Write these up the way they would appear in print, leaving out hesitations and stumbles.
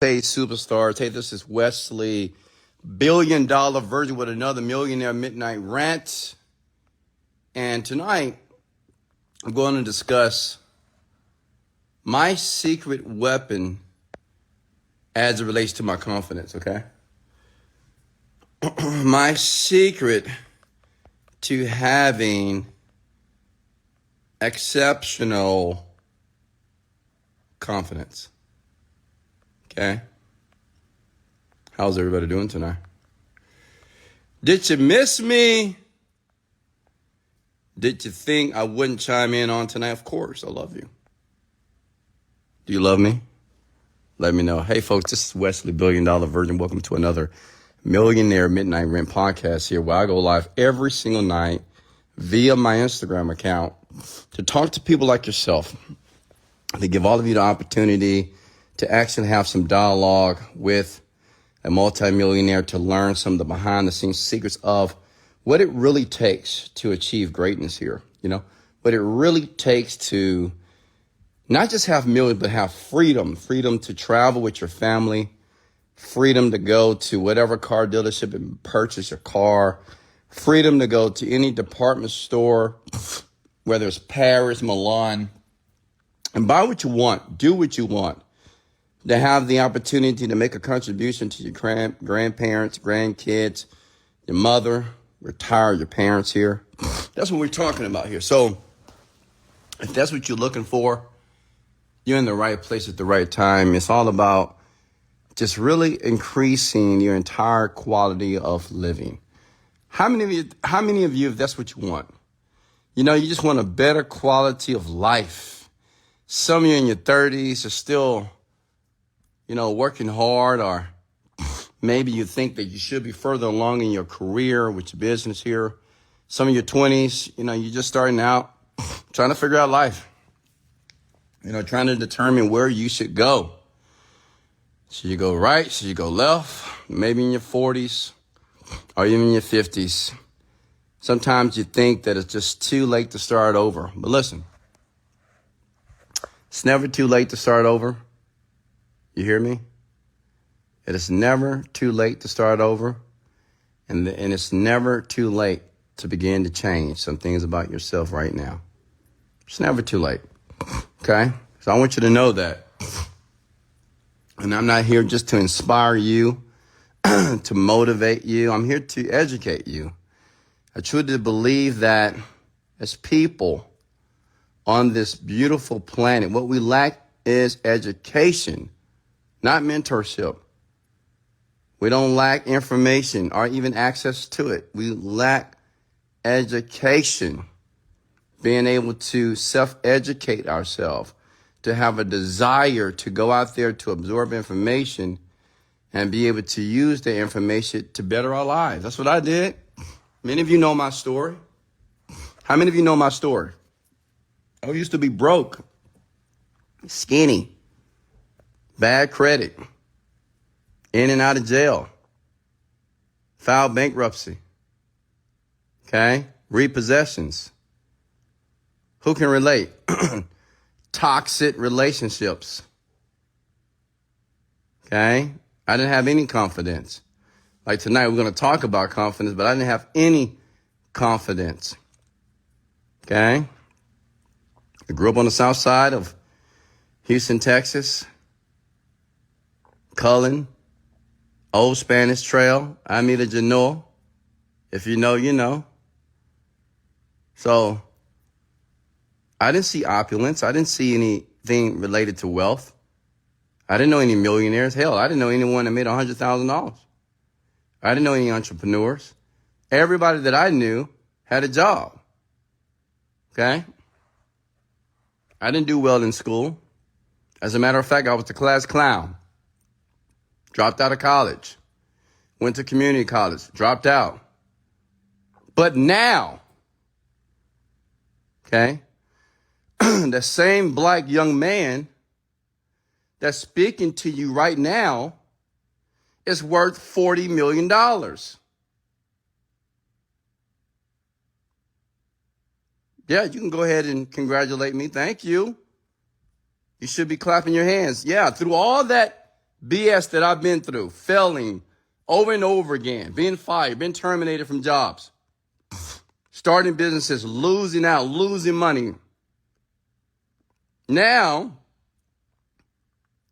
Hey, superstars. Hey, this is Wesley, billion-dollar Virgin with another Millionaire Midnight Rant. And tonight, I'm going to discuss my secret weapon as it relates to my confidence, okay? My secret to having exceptional confidence. Okay. How's everybody doing tonight? Did you miss me? Did you think I wouldn't chime in on tonight? Of course, I love you. Do you love me? Let me know. Hey, folks, this is Wesley, billion-dollar Virgin. Welcome to another Millionaire Midnight Rant podcast here, where I go live every single night via my Instagram account to talk to people like yourself, to give all of you the opportunity to actually have some dialogue with a multimillionaire, to learn some of the behind the scenes secrets of what it really takes to achieve greatness here. You know, what it really takes to not just have millions, but have freedom to travel with your family, freedom to go to whatever car dealership and purchase your car, freedom to go to any department store, whether it's Paris, Milan, and buy what you want, do what you want. To have the opportunity to make a contribution to your grandparents, grandkids, your mother, retire your parents here. That's what we're talking about here. So if that's what you're looking for, you're in the right place at the right time. It's all about just really increasing your entire quality of living. How many of you, if that's what you want, you know, you just want a better quality of life. Some of you in your 30s are still, you know, working hard, or maybe you think that you should be further along in your career with your business here. Some of your 20s, you know, you're just starting out, trying to figure out life, you know, trying to determine where you should go. Should you go right? Should you go left? Maybe in your 40s or even in your 50s. Sometimes you think that it's just too late to start over. But listen, it's never too late to start over. You hear me? It is never too late to start over, and it's never too late to begin to change some things about yourself right now. It's never too late, okay? So I want you to know that. And I'm not here just to inspire you, to motivate you. I'm here to educate you. I truly believe that as people on this beautiful planet, what we lack is education. Not mentorship. We don't lack information or even access to it. We lack education, being able to self-educate ourselves, to have a desire to go out there to absorb information and be able to use the information to better our lives. That's what I did. Many of you know my story. How many of you know my story? I used to be broke, skinny, bad credit, in and out of jail, filed bankruptcy, okay, repossessions. Who can relate? Toxic relationships, okay? I didn't have any confidence. Like tonight, we're going to talk about confidence, but I didn't have any confidence, okay? I grew up on the south side of Houston, Texas. Cullen, Old Spanish Trail, Amita Genoa. If you know, you know. So I didn't see opulence. I didn't see anything related to wealth. I didn't know any millionaires. Hell, I didn't know anyone that made $100,000. I didn't know any entrepreneurs. Everybody that I knew had a job. Okay? I didn't do well in school. As a matter of fact, I was the class clown. Dropped out of college, went to community college, dropped out. But now, okay, the same black young man that's speaking to you right now is worth $40 million. Yeah, you can go ahead and congratulate me. Thank you. You should be clapping your hands. Yeah, through all that BS that I've been through, failing over and over again, being fired, being terminated from jobs, starting businesses, losing out, losing money. Now,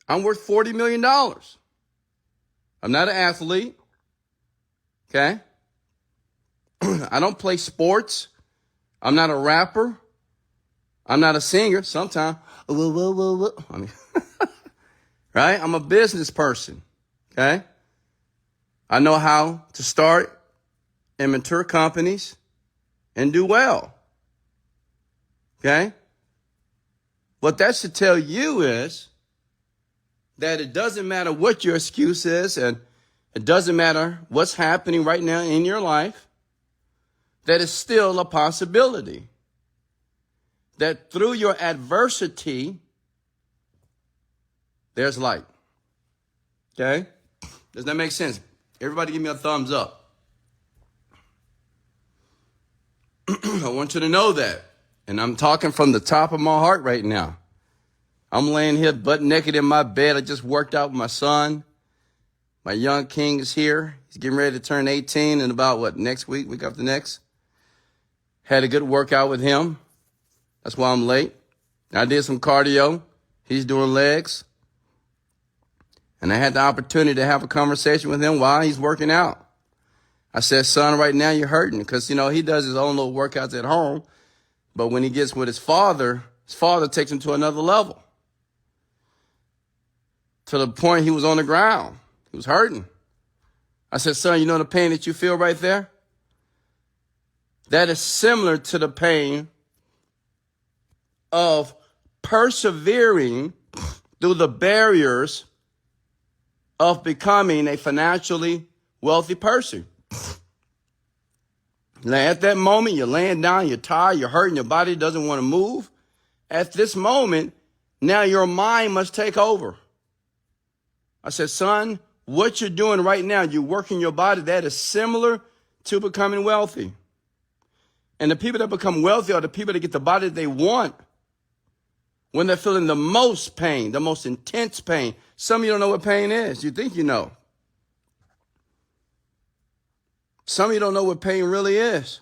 I'm worth $40 million. I'm not an athlete. Okay? I don't play sports. I'm not a rapper. I'm not a singer. Sometimes, I mean, right? I'm a business person. Okay? I know how to start and mentor companies and do well. Okay? What that should tell you is that it doesn't matter what your excuse is, and it doesn't matter what's happening right now in your life, that is still a possibility. That through your adversity, there's light. Okay? Does that make sense? Everybody give me a thumbs up. I want you to know that. And I'm talking from the top of my heart right now. I'm laying here butt naked in my bed. I just worked out with my son. My young king is here. He's getting ready to turn 18 in about, next week after next. Had a good workout with him. That's why I'm late. I did some cardio. He's doing legs. And I had the opportunity to have a conversation with him while he's working out. I said, son, right now you're hurting because, he does his own little workouts at home. But when he gets with his father takes him to another level. To the point he was on the ground. He was hurting. I said, son, you know the pain that you feel right there? That is similar to the pain of persevering through the barriers of becoming a financially wealthy person. Now, at that moment, you're laying down, you're tired, you're hurting, your body doesn't want to move. At this moment, now your mind must take over. I said, son, what you're doing right now, you're working your body, that is similar to becoming wealthy. And the people that become wealthy are the people that get the body they want when they're feeling the most pain, the most intense pain. Some of you don't know what pain is. You think you know. Some of you don't know what pain really is.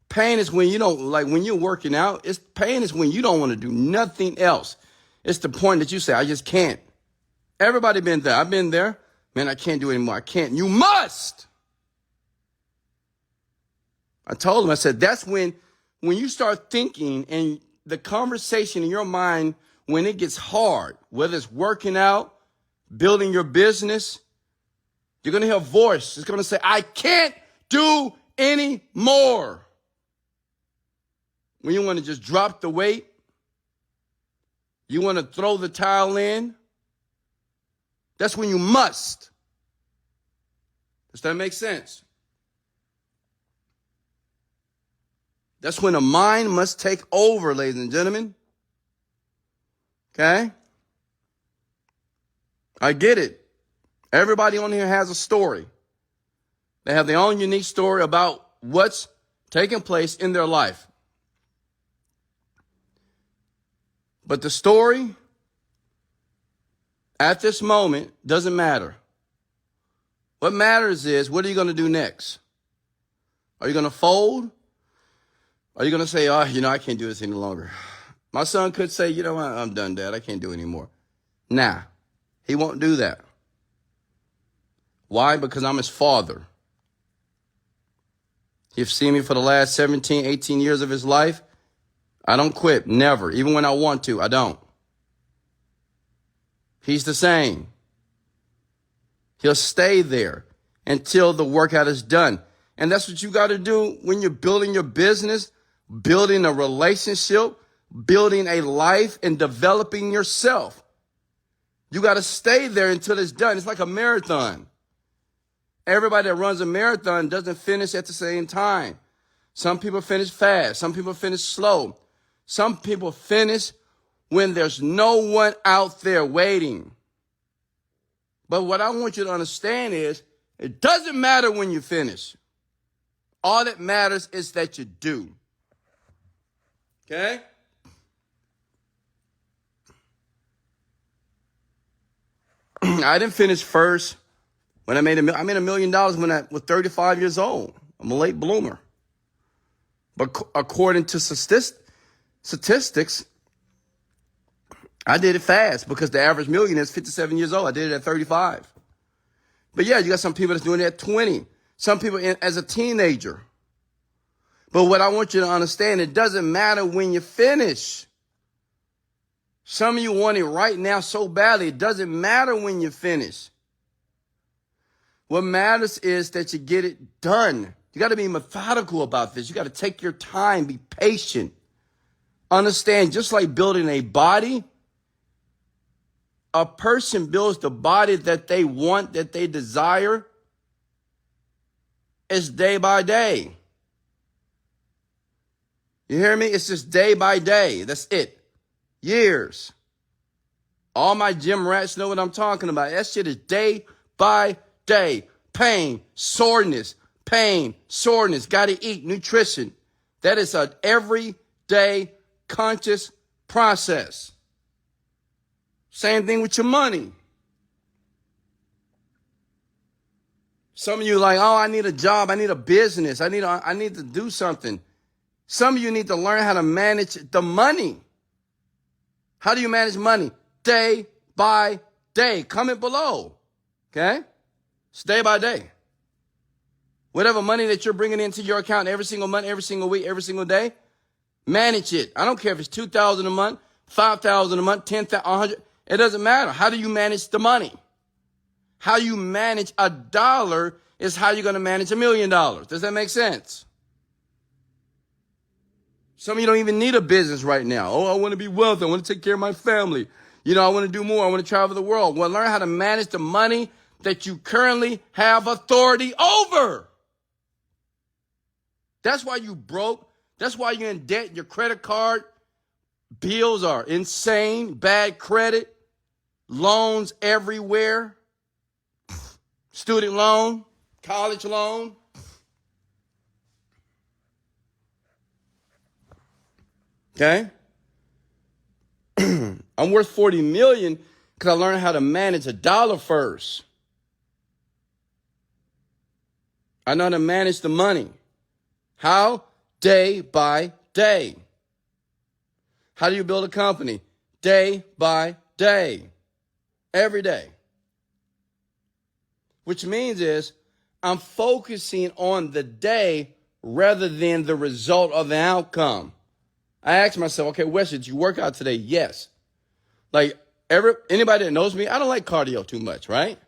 Pain is when you don't, when you're working out, pain is when you don't want to do nothing else. It's the point that you say, I just can't. Everybody been there. I've been there. Man, I can't do it anymore. I can't. You must. I told him, I said, that's when you start thinking and the conversation in your mind, when it gets hard, whether it's working out, building your business, you're going to hear a voice. It's going to say, I can't do any more. When you want to just drop the weight, you want to throw the towel in, that's when you must. Does that make sense? That's when the mind must take over, ladies and gentlemen. Okay? I get it. Everybody on here has a story. They have their own unique story about what's taking place in their life. But the story at this moment doesn't matter. What matters is, what are you going to do next? Are you going to fold? Are you going to say, I can't do this any longer? My son could say, I'm done, Dad. I can't do it anymore. Nah, he won't do that. Why? Because I'm his father. You've seen me for the last 17, 18 years of his life. I don't quit, never. Even when I want to, I don't. He's the same. He'll stay there until the workout is done. And that's what you got to do when you're building your business, building a relationship, building a life, and developing yourself. You got to stay there until it's done. It's like a marathon. Everybody that runs a marathon doesn't finish at the same time. Some people finish fast. Some people finish slow. Some people finish when there's no one out there waiting. But what I want you to understand is, it doesn't matter when you finish. All that matters is that you do. Okay? I didn't finish first when I made $1 million when I was 35 years old. I'm a late bloomer. But according to statistics, I did it fast because the average millionaire is 57 years old. I did it at 35. But yeah, you got some people that's doing it at 20. Some people as a teenager. But what I want you to understand, it doesn't matter when you finish. Some of you want it right now so badly. It doesn't matter when you finish. What matters is that you get it done. You got to be methodical about this. You got to take your time, be patient. Understand, just like building a body, a person builds the body that they want, that they desire. It's day by day. You hear me? It's just day by day. That's it. Years. All my gym rats know what I'm talking about. That shit is day by day. Pain, soreness, got to eat, nutrition. That is an everyday conscious process. Same thing with your money. Some of you like, oh, I need a job. I need a business. I need to do something. Some of you need to learn how to manage the money. How do you manage money? Day by day. Comment below. Okay? It's day by day. Whatever money that you're bringing into your account every single month, every single week, every single day, manage it. I don't care if it's $2,000 a month, $5,000 a month, $10,000, $100,000. It doesn't matter. How do you manage the money? How you manage $1 is how you're going to manage $1 million. Does that make sense? Some of you don't even need a business right now. Oh, I want to be wealthy. I want to take care of my family. I want to do more. I want to travel the world. Well, learn how to manage the money that you currently have authority over. That's why you broke. That's why you're in debt. Your credit card bills are insane. Bad credit. Loans everywhere. Student loan. College loan. Okay? I'm worth 40 million because I learned how to manage $1 first. I know how to manage the money. How? Day by day. How do you build a company? Day by day. Every day. Which means is I'm focusing on the day rather than the result of the outcome. I asked myself, okay, Wesley, did you work out today? Yes. Like anybody that knows me, I don't like cardio too much, right?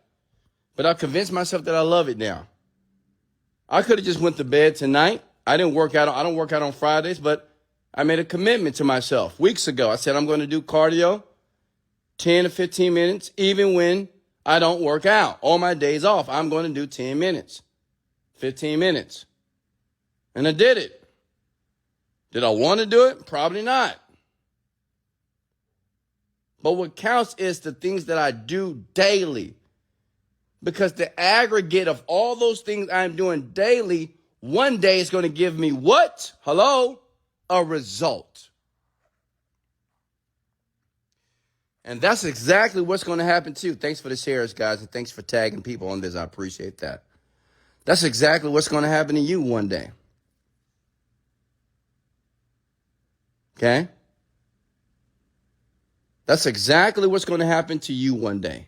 But I've convinced myself that I love it now. I could have just went to bed tonight. I don't work out on Fridays, but I made a commitment to myself weeks ago. I said I'm going to do cardio 10 to 15 minutes, even when I don't work out. All my days off, I'm going to do 10 minutes, 15 minutes. And I did it. Did I want to do it? Probably not. But what counts is the things that I do daily. Because the aggregate of all those things I'm doing daily, one day is going to give me what? Hello? A result. And that's exactly what's going to happen to you. Thanks for the shares, guys, and thanks for tagging people on this. I appreciate that. That's exactly what's going to happen to you one day. Okay? That's exactly what's going to happen to you one day.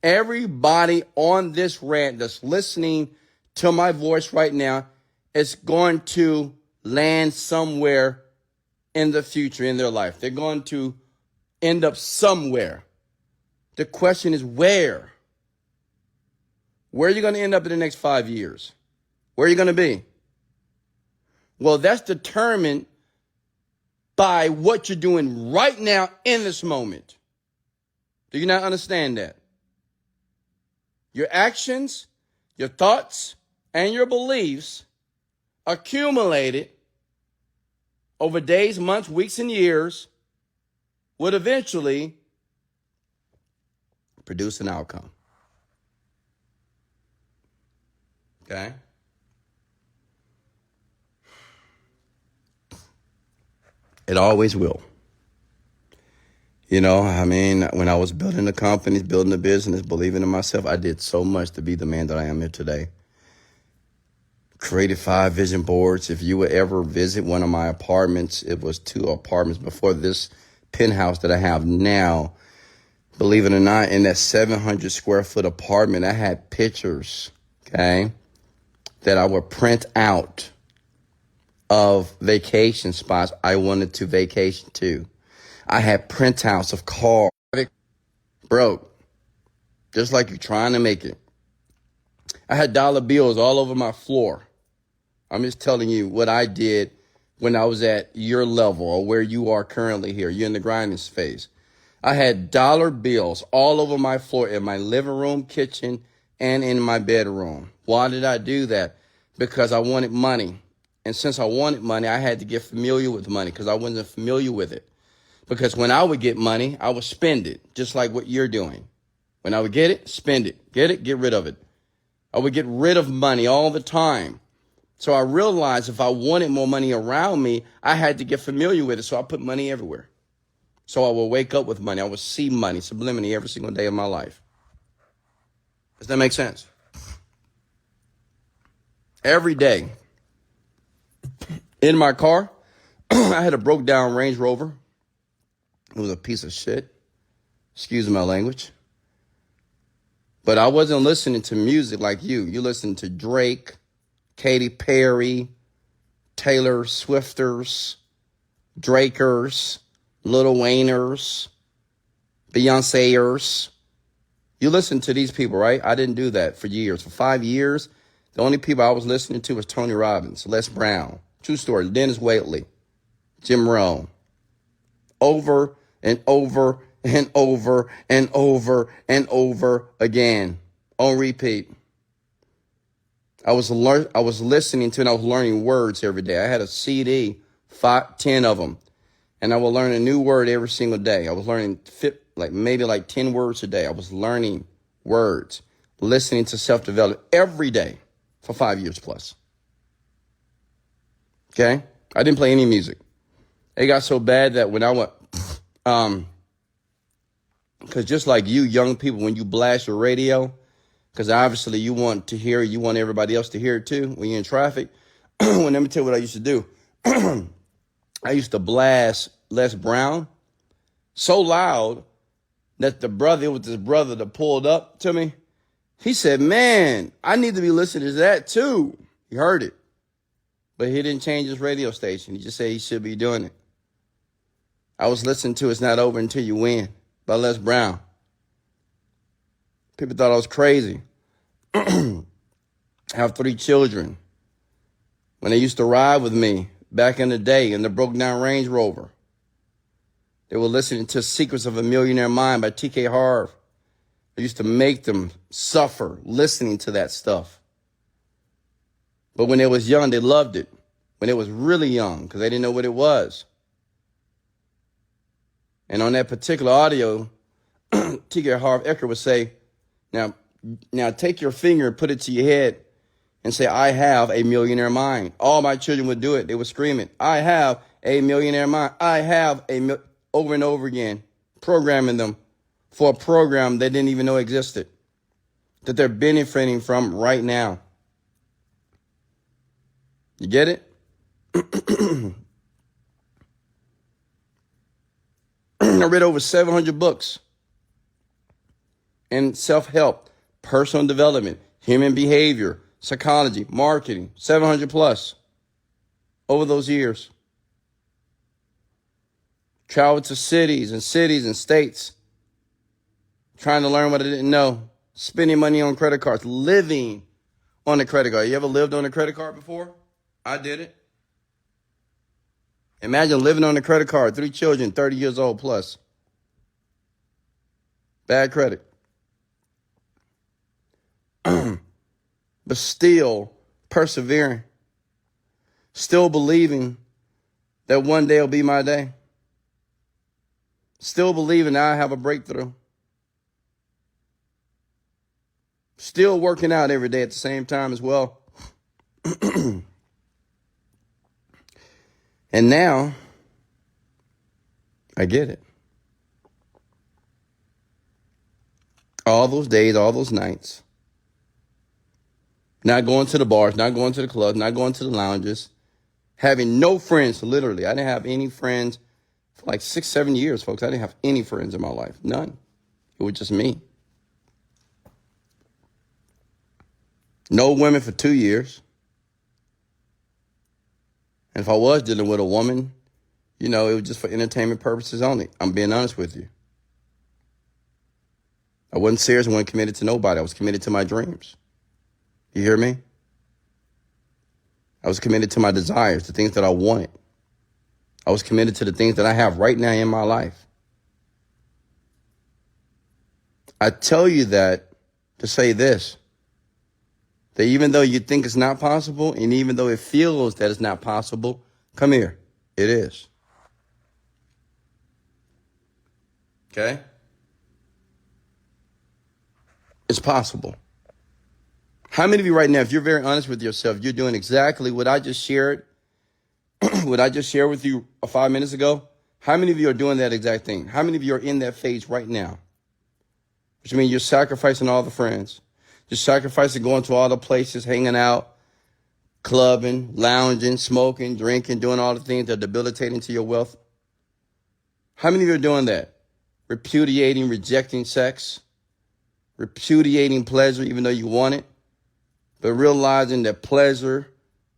Everybody on this rant that's listening to my voice right now is going to land somewhere in the future in their life. They're going to end up somewhere. The question is where? Where are you going to end up in the next 5 years? Where are you going to be? Well, that's determined by what you're doing right now in this moment. Do you not understand that? Your actions, your thoughts, and your beliefs accumulated over days, months, weeks, and years would eventually produce an outcome. Okay? It always will. You know, I mean, when I was building the companies, building the business, believing in myself, I did so much to be the man that I am here today. Created 5 vision boards. If you would ever visit one of my apartments, it was 2 apartments before this penthouse that I have now. Believe it or not, in that 700 square foot apartment, I had pictures, okay, that I would print out of vacation spots I wanted to vacation to. I had printouts of cars. Broke, just like you're trying to make it. I had dollar bills all over my floor. I'm just telling you what I did when I was at your level or where you are currently here. You're in the grinding phase. I had dollar bills all over my floor in my living room, kitchen, and in my bedroom. Why did I do that? Because I wanted money. And since I wanted money, I had to get familiar with money because I wasn't familiar with it. Because when I would get money, I would spend it, just like what you're doing. When I would get it, spend it. Get it, get rid of it. I would get rid of money all the time. So I realized if I wanted more money around me, I had to get familiar with it. So I put money everywhere. So I would wake up with money. I would see money subliminally every single day of my life. Does that make sense? Every day. In my car, I had a broke down Range Rover. It was a piece of shit. Excuse my language. But I wasn't listening to music like you. You listened to Drake, Katy Perry, Taylor Swifters, Drakers, Lil Wayners, Beyonceers. You listen to these people, right? I didn't do that for years. For 5 years, the only people I was listening to was Tony Robbins, Les Brown, true story, Dennis Waitley, Jim Rohn. Over and over and over and over and over again on repeat. I was listening to and I was learning words every day. I had a CD, 10 of them, and I would learn a new word every single day. I was learning maybe 10 words a day. I was learning words, listening to self-development every day for 5 years plus. Okay? I didn't play any music. It got so bad that when I went, because just like you young people, when you blast your radio, because obviously you want to hear, you want everybody else to hear it too when you're in traffic. Let me tell you what I used to do. I used to blast Les Brown so loud that it was this brother that pulled up to me. He said, man, I need to be listening to that too. He heard it, but he didn't change his radio station. He just said he should be doing it. I was listening to It's Not Over Until You Win by Les Brown. People thought I was crazy. I have 3 children. When they used to ride with me back in the day in the broke down Range Rover, they were listening to Secrets of a Millionaire Mind by T.K. Harv. I used to make them suffer listening to that stuff. But when they was young, they loved it. When they was really young, because they didn't know what it was. And on that particular audio, T.K. Harv Eker would say, now take your finger and put it to your head and say, I have a millionaire mind. All my children would do it. They would scream it. I have a millionaire mind. I have over and over again, programming them for a program they didn't even know existed, that they're benefiting from right now. You get it? I read over 700 books in self-help, personal development, human behavior, psychology, marketing, 700 plus over those years. Traveled to cities and states, trying to learn what I didn't know, spending money on credit cards, living on a credit card. You ever lived on a credit card before? I did it. Imagine living on a credit card, 3 children, 30 years old plus. Bad credit. But still persevering. Still believing that one day will be my day. Still believing I have a breakthrough. Still working out every day at the same time as well. And now I get it. all those days, all those nights, not going to the bars, not going to the clubs, not going to the lounges, having no friends, literally. I didn't have any friends for like 6, 7 years, folks. I didn't have any friends in my life. None. It was just me. No women for 2 years. And if I was dealing with a woman, it was just for entertainment purposes only. I'm being honest with you. I wasn't serious. I wasn't committed to nobody. I was committed to my dreams. You hear me? I was committed to my desires, the things that I wanted. I was committed to the things that I have right now in my life. I tell you that to say this, that even though you think it's not possible, and even though it feels that it's not possible, come here. It is. Okay? It's possible. How many of you right now, if you're very honest with yourself, you're doing exactly what I just shared, what I just shared with you 5 minutes ago? How many of you are doing that exact thing? How many of you are in that phase right now? Which means you're sacrificing all the friends. You're sacrificing going to all the places, hanging out, clubbing, lounging, smoking, drinking, doing all the things that are debilitating to your wealth. How many of you are doing that? Repudiating, rejecting sex, repudiating pleasure even though you want it, but realizing that pleasure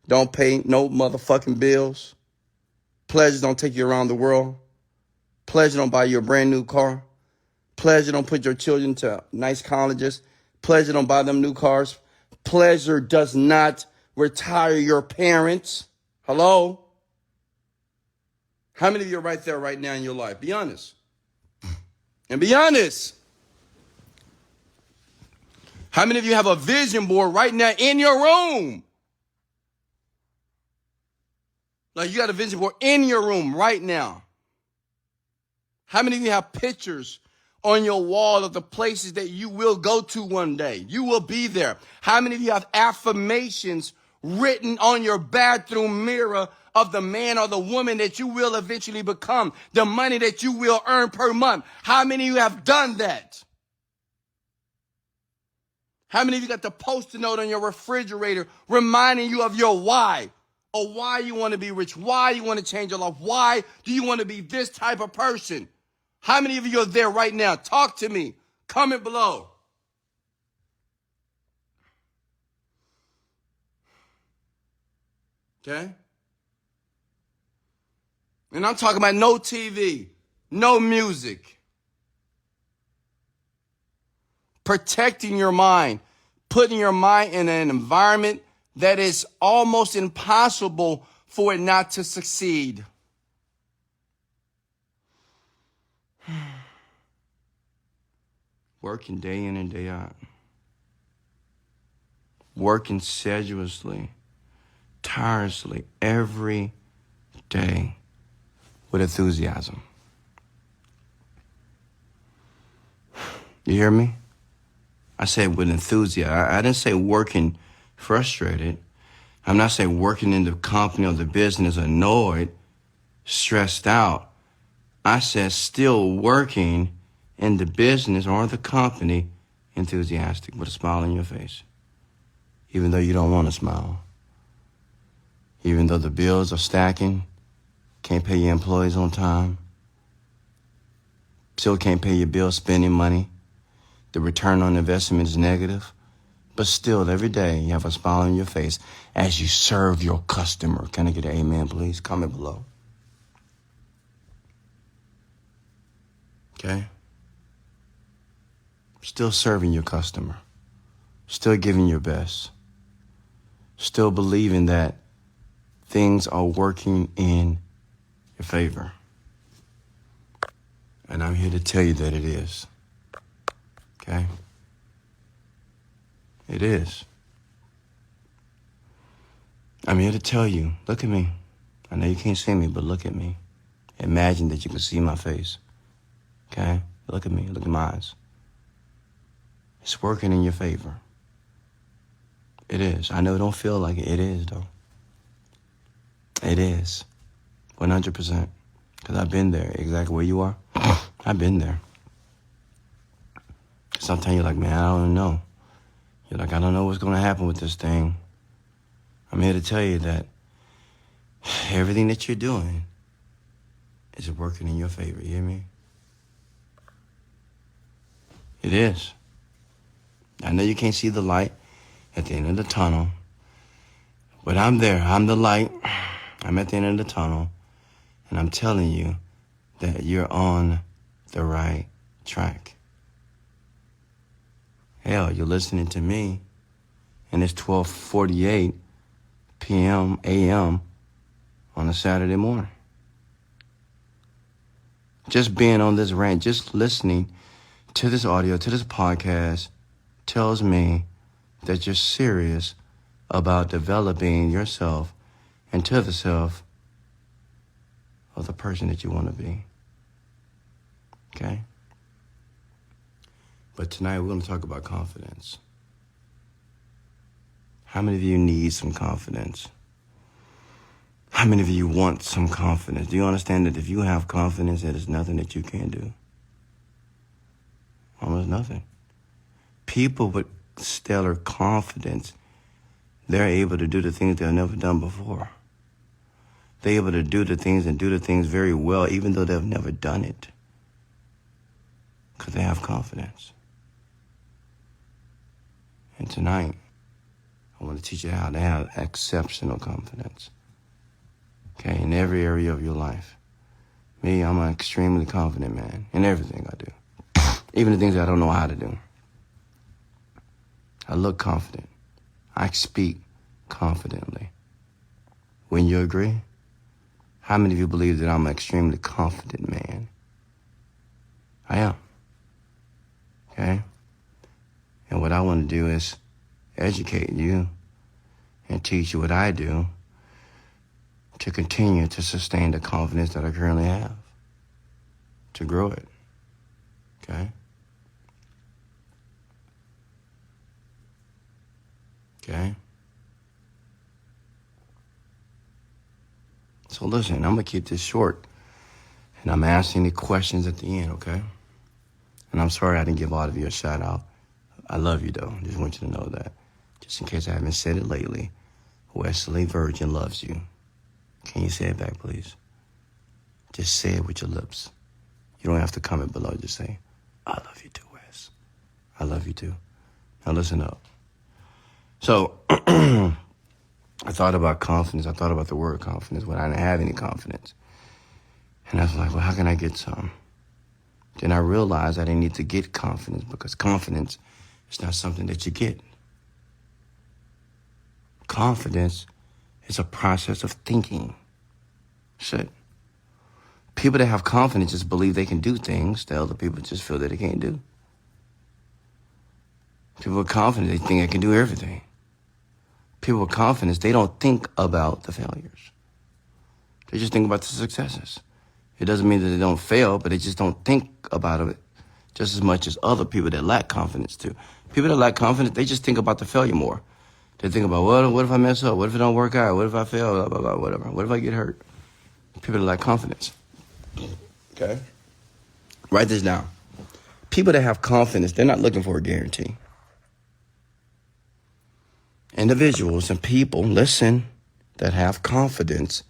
don't pay no motherfucking bills. Pleasure don't take you around the world. Pleasure don't buy you a brand new car. Pleasure don't put your children to nice colleges. Pleasure don't buy them new cars. Pleasure does not retire your parents. Hello? How many of you are right there right now in your life? Be honest. And be honest. How many of you have a vision board right now in your room? Like you got a vision board in your room right now. How many of you have pictures on your wall of the places that you will go to one day? You will be there. How many of you have affirmations written on your bathroom mirror of the man or the woman that you will eventually become, the money that you will earn per month? How many of you have done that? How many of you got the post-it note on your refrigerator reminding you of your why? Or why you want to be rich, why you want to change your life, why do you want to be this type of person? How many of you are there right now? Talk to me. Comment below. Okay? And I'm talking about no TV, no music. Protecting your mind, putting your mind in an environment that is almost impossible for it not to succeed. Working day in and day out. Working sedulously, tirelessly, every day with enthusiasm. You hear me? I said with enthusiasm. I didn't say working frustrated. I'm not saying working in the company or the business annoyed, stressed out. I said still working in the business or the company enthusiastic with a smile on your face. Even though you don't want to smile. Even though the bills are stacking, can't pay your employees on time, still can't pay your bills, spending money. The return on investment is negative. But still, every day, you have a smile on your face as you serve your customer. Can I get an amen, please? Comment below. Okay? Still serving your customer. Still giving your best. Still believing that things are working in your favor. And I'm here to tell you that it is. Okay? It is. I'm here to tell you, look at me. I know you can't see me, but look at me. Imagine that you can see my face. Okay? Look at me. Look at my eyes. It's working in your favor. It is. I know it don't feel like it. It is, though. It is. 100%. Because I've been there exactly where you are. I've been there. Sometimes you're like, man, I don't know. You're like, I don't know what's going to happen with this thing. I'm here to tell you that everything that you're doing is working in your favor. You hear me? It is. I know you can't see the light at the end of the tunnel, but I'm there. I'm the light. I'm at the end of the tunnel, and I'm telling you that you're on the right track. Hell, you're listening to me, and it's 12:48 p.m. a.m. on a Saturday morning. Just being on this rant, just listening to this audio, to this podcast, tells me that you're serious about developing yourself into the self of the person that you want to be. Okay? But tonight we're going to talk about confidence. How many of you need some confidence? How many of you want some confidence? Do you understand that if you have confidence, there's nothing that you can't do? Almost nothing. People with stellar confidence, they're able to do the things they've never done before. They're able to do the things and do the things very well, even though they've never done it, because they have confidence. And tonight, I want to teach you how to have exceptional confidence. Okay, in every area of your life. Me, I'm an extremely confident man in everything I do. Even the things I don't know how to do. I look confident. I speak confidently. Wouldn't you agree? How many of you believe that I'm an extremely confident man? I am. Okay? And what I want to do is educate you and teach you what I do to continue to sustain the confidence that I currently have, to grow it. Okay? Okay? So listen, I'm going to keep this short, and I'm asking the questions at the end, okay? And I'm sorry I didn't give all of you a shout out. I love you, though. Just want you to know that. Just in case I haven't said it lately, Wesley Virgin loves you. Can you say it back, please? Just say it with your lips. You don't have to comment below. Just say, I love you too, Wes. I love you too. Now listen up. So, I thought about confidence. I thought about the word confidence when I didn't have any confidence. And I was like, well, how can I get some? Then I realized I didn't need to get confidence, because confidence is not something that you get. Confidence is a process of thinking. Shit. People that have confidence just believe they can do things that other people just feel that they can't do. People with confidence, they think they can do everything. People with confidence, they don't think about the failures. They just think about the successes. It doesn't mean that they don't fail, but they just don't think about it just as much as other people that lack confidence do. People that lack confidence, they just think about the failure more. They think about, what if I mess up? What if it don't work out? What if I fail? Blah, blah, blah, whatever. What if I get hurt? People that lack confidence. Okay? Write this down. People that have confidence, they're not looking for a guarantee. Individuals and people, listen, that have confidence,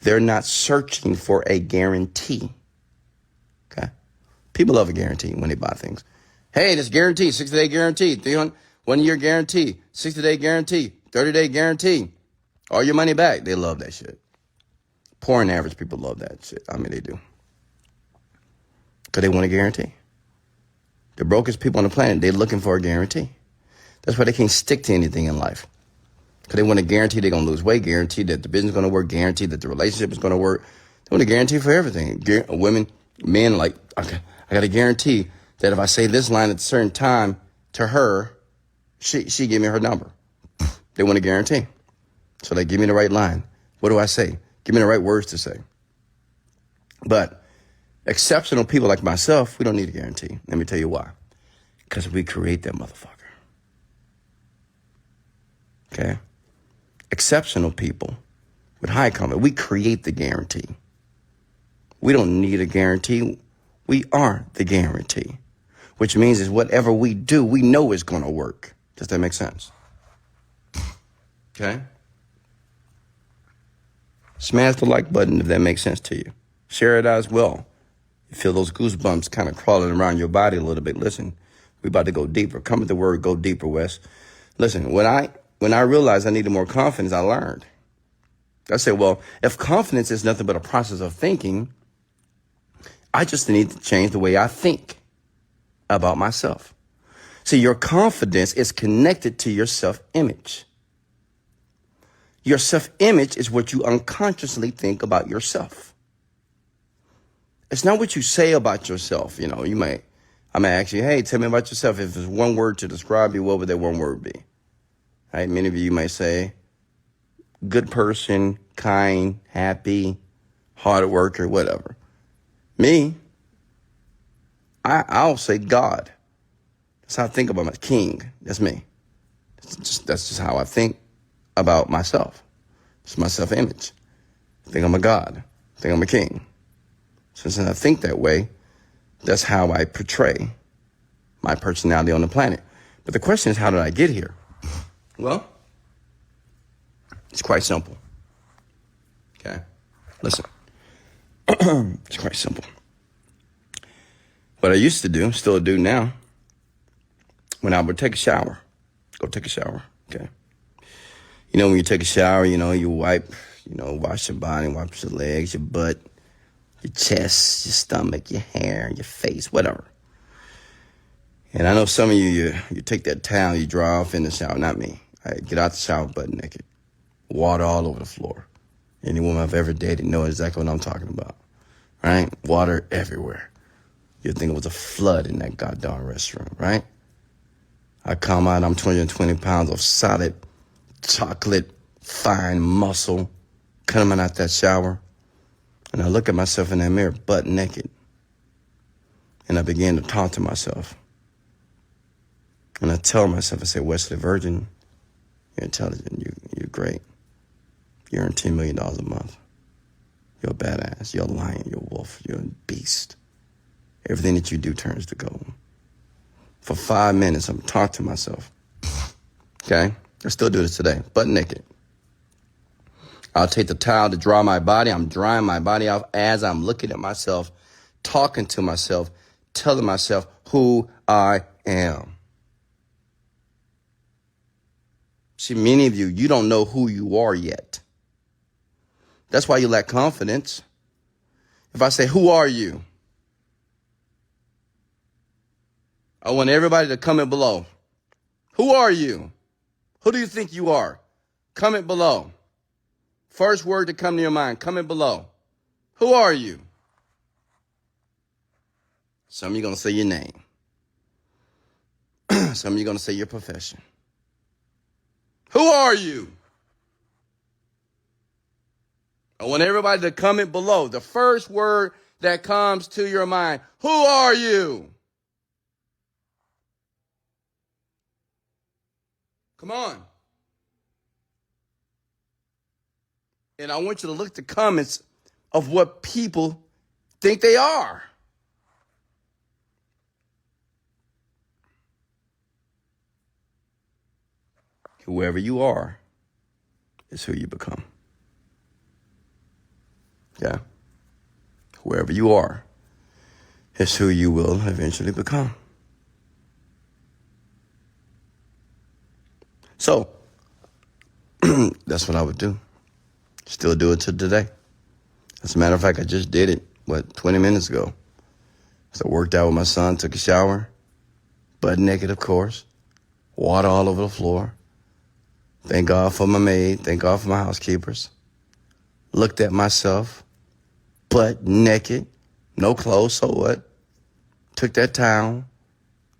they're not searching for a guarantee. Okay? People love a guarantee when they buy things. Hey, this guarantee, 60-day guarantee, 1-year guarantee, 60-day guarantee, 30-day guarantee, all your money back. They love that shit. Poor and average people love that shit. I mean, they do. Because they want a guarantee. The brokest people on the planet, they're looking for a guarantee. That's why they can't stick to anything in life. Because they want a guarantee they're going to lose weight, guarantee that the business is going to work, guarantee that the relationship is going to work. They want a guarantee for everything. Women, men, like, okay, I got a guarantee that if I say this line at a certain time to her, she give me her number. They want a guarantee. So they give me the right line. What do I say? Give me the right words to say. But exceptional people like myself, we don't need a guarantee. Let me tell you why. Because we create that motherfucker. Okay? Exceptional people with high confidence, we create the guarantee. We don't need a guarantee. We are the guarantee. which means is whatever we do, we know it's going to work. Does that make sense? Okay? Smash the like button if that makes sense to you. Share it out as well. You feel those goosebumps kind of crawling around your body a little bit. Listen, we're about to go deeper. Come with the word, go deeper, Wes. Listen, when I realized I needed more confidence, I learned. I said, well, if confidence is nothing but a process of thinking, I just need to change the way I think about myself. See, your confidence is connected to your self-image. Your self-image is what you unconsciously think about yourself. It's not what you say about yourself. You know, I may ask you, hey, tell me about yourself. If there's one word to describe you, what would that one word be? Right? Many of you might say, good person, kind, happy, hard worker, whatever. Me, I'll say God. That's how I think about my king. That's me. That's just how I think about myself. It's my self-image. I think I'm a God. I think I'm a king. So since I think that way, that's how I portray my personality on the planet. But the question is, how did I get here? Well, it's quite simple. Okay? Listen. It's quite simple. What I used to do, still do now, when I would take a shower, go take a shower, okay? You know, when you take a shower, you know, you wipe, wash your body, wipe your legs, your butt, your chest, your stomach, your hair, your face, whatever. And I know some of you take that towel, you dry off in the shower, not me. I get out the shower butt naked, water all over the floor. Any woman I've ever dated knows exactly what I'm talking about, right? Water everywhere. You'd think it was a flood in that goddamn restroom, right? I come out, I'm 220 pounds of solid chocolate, fine muscle coming out that shower. And I look at myself in that mirror, butt naked. And I begin to talk to myself. And I tell myself, I say, Wesley Virgin, you're intelligent, you're great. You earn $10 million a month. You're a badass, you're a lion, you're a wolf, you're a beast. Everything that you do turns to gold. For 5 minutes, I'm talking to myself. Okay? I still do this today, butt naked. I'll take the towel to dry my body. I'm drying my body off as I'm looking at myself, talking to myself, telling myself who I am. See, many of you don't know who you are yet. That's why you lack confidence. If I say, who are you? I want everybody to comment below. Who are you? Who do you think you are? Comment below. First word to come to your mind, comment below. Who are you? Some of you are going to say your name. Some of you are going to say your profession. Who are you? I want everybody to comment below. The first word that comes to your mind. Who are you? Come on. And I want you to look at the comments of what people think they are. Whoever you are is who you become. Yeah. Whoever you are is who you will eventually become. So, that's what I would do. Still do it to today. As a matter of fact, I just did it, 20 minutes ago. So I worked out with my son, took a shower, butt naked, of course, water all over the floor. Thank God for my maid, thank God for my housekeepers. Looked at myself, butt naked, no clothes, so what? Took that towel,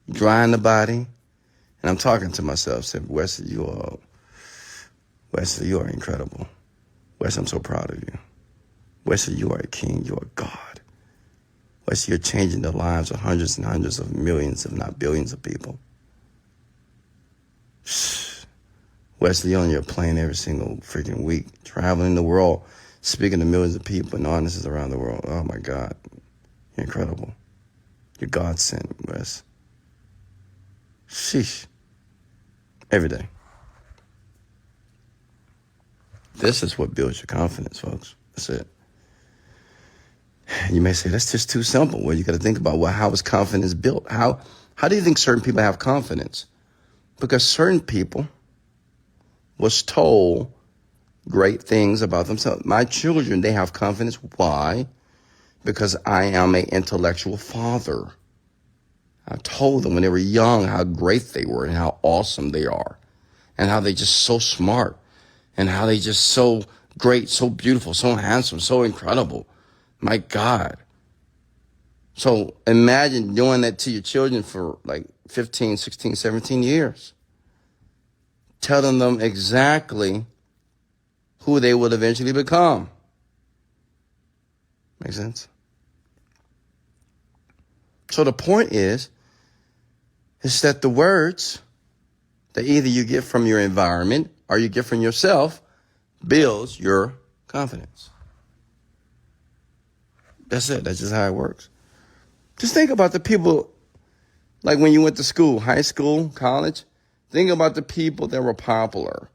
drying the body, and I'm talking to myself, said, Wesley, you are incredible. Wesley, I'm so proud of you. Wesley, you are a king. You are God. Wesley, you're changing the lives of hundreds and hundreds of millions, if not billions of people. Wesley, you're on your plane every single freaking week, traveling the world, speaking to millions of people and audiences around the world. Oh, my God. You're incredible. You're God sent, Wes. Sheesh. Every day. This is what builds your confidence, folks. That's it. You may say, that's just too simple. Well, you got to think about, well, how is confidence built? How do you think certain people have confidence? Because certain people was told great things about themselves. My children, they have confidence. Why? Because I am an intellectual father. I told them when they were young how great they were and how awesome they are and how they just so smart and how they just so great, so beautiful, so handsome, so incredible. My God. So imagine doing that to your children for like 15, 16, 17 years. Telling them exactly who they will eventually become. Make sense? So the point is that the words that either you get from your environment or you get from yourself builds your confidence. That's it. That's just how it works. Just think about the people, like when you went to school, high school, college. Think about the people that were popular.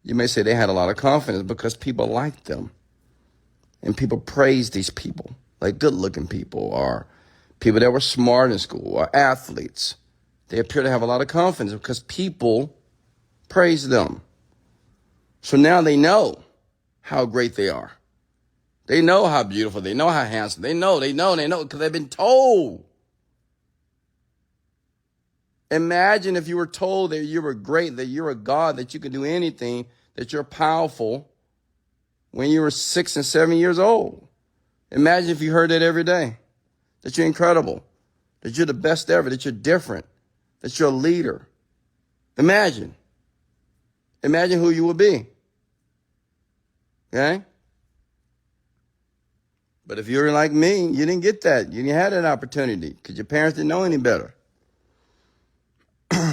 You may say they had a lot of confidence because people liked them. And people praised these people, like good-looking people or people that were smart in school or athletes. They appear to have a lot of confidence because people praise them. So now they know how great they are. They know how beautiful, they know how handsome, they know, because they've been told. Imagine if you were told that you were great, that you're a God, that you can do anything, that you're powerful when you were 6 and 7 years old. Imagine if you heard that every day, that you're incredible, that you're the best ever, that you're different, that you're a leader. Imagine who you would be. Okay? But if you're like me, you didn't get that. You didn't have that opportunity because your parents didn't know any better.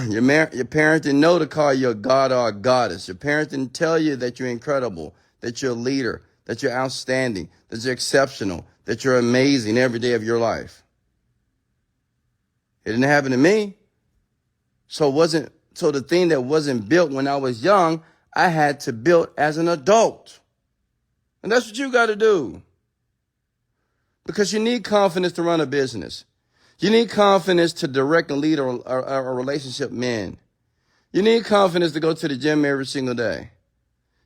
Your parents didn't know to call you a god or a goddess. Your parents didn't tell you that you're incredible, that you're a leader, that you're outstanding, that you're exceptional, that you're amazing every day of your life. It didn't happen to me. So the thing that wasn't built when I was young, I had to build as an adult. And that's what you got to do. Because you need confidence to run a business. You need confidence to direct and lead a relationship men. You need confidence to go to the gym every single day.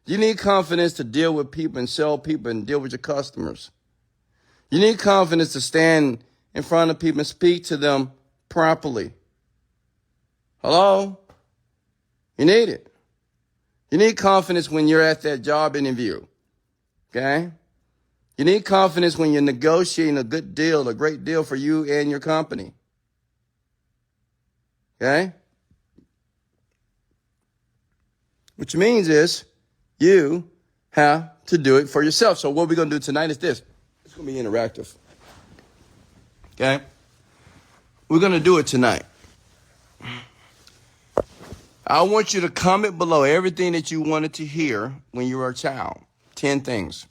You need confidence to deal with people and sell people and deal with your customers. You need confidence to stand in front of people and speak to them properly. Hello? You need it. You need confidence when you're at that job interview. Okay? You need confidence when you're negotiating a good deal, a great deal for you and your company. Okay? Which means is you have to do it for yourself. So what we're going to do tonight is this. It's going to be interactive. Okay? We're going to do it tonight. I want you to comment below everything that you wanted to hear when you were a child. 10 things.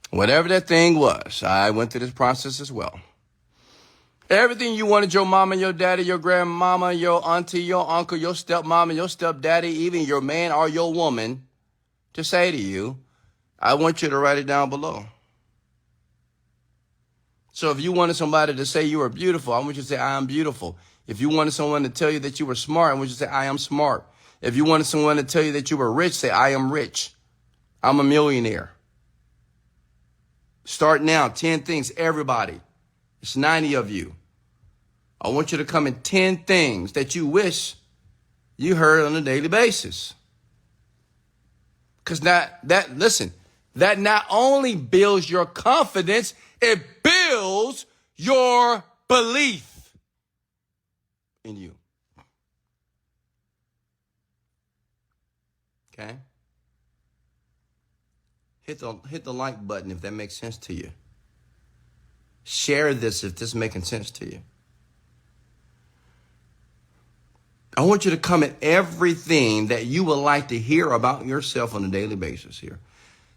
Whatever that thing was, I went through this process as well. Everything you wanted your mama, your daddy, your grandmama, your auntie, your uncle, your stepmama, your stepdaddy, even your man or your woman to say to you, I want you to write it down below. So if you wanted somebody to say you were beautiful, I want you to say, I am beautiful. If you wanted someone to tell you that you were smart, I want you to say, I am smart. If you wanted someone to tell you that you were rich, say, I am rich. I'm a millionaire. Start now. 10 things, everybody. It's 90 of you. I want you to come in 10 things that you wish you heard on a daily basis. Because that not only builds your confidence, it builds your belief in you. Okay? Hit the like button if that makes sense to you. Share this if this is making sense to you. I want you to comment everything that you would like to hear about yourself on a daily basis here.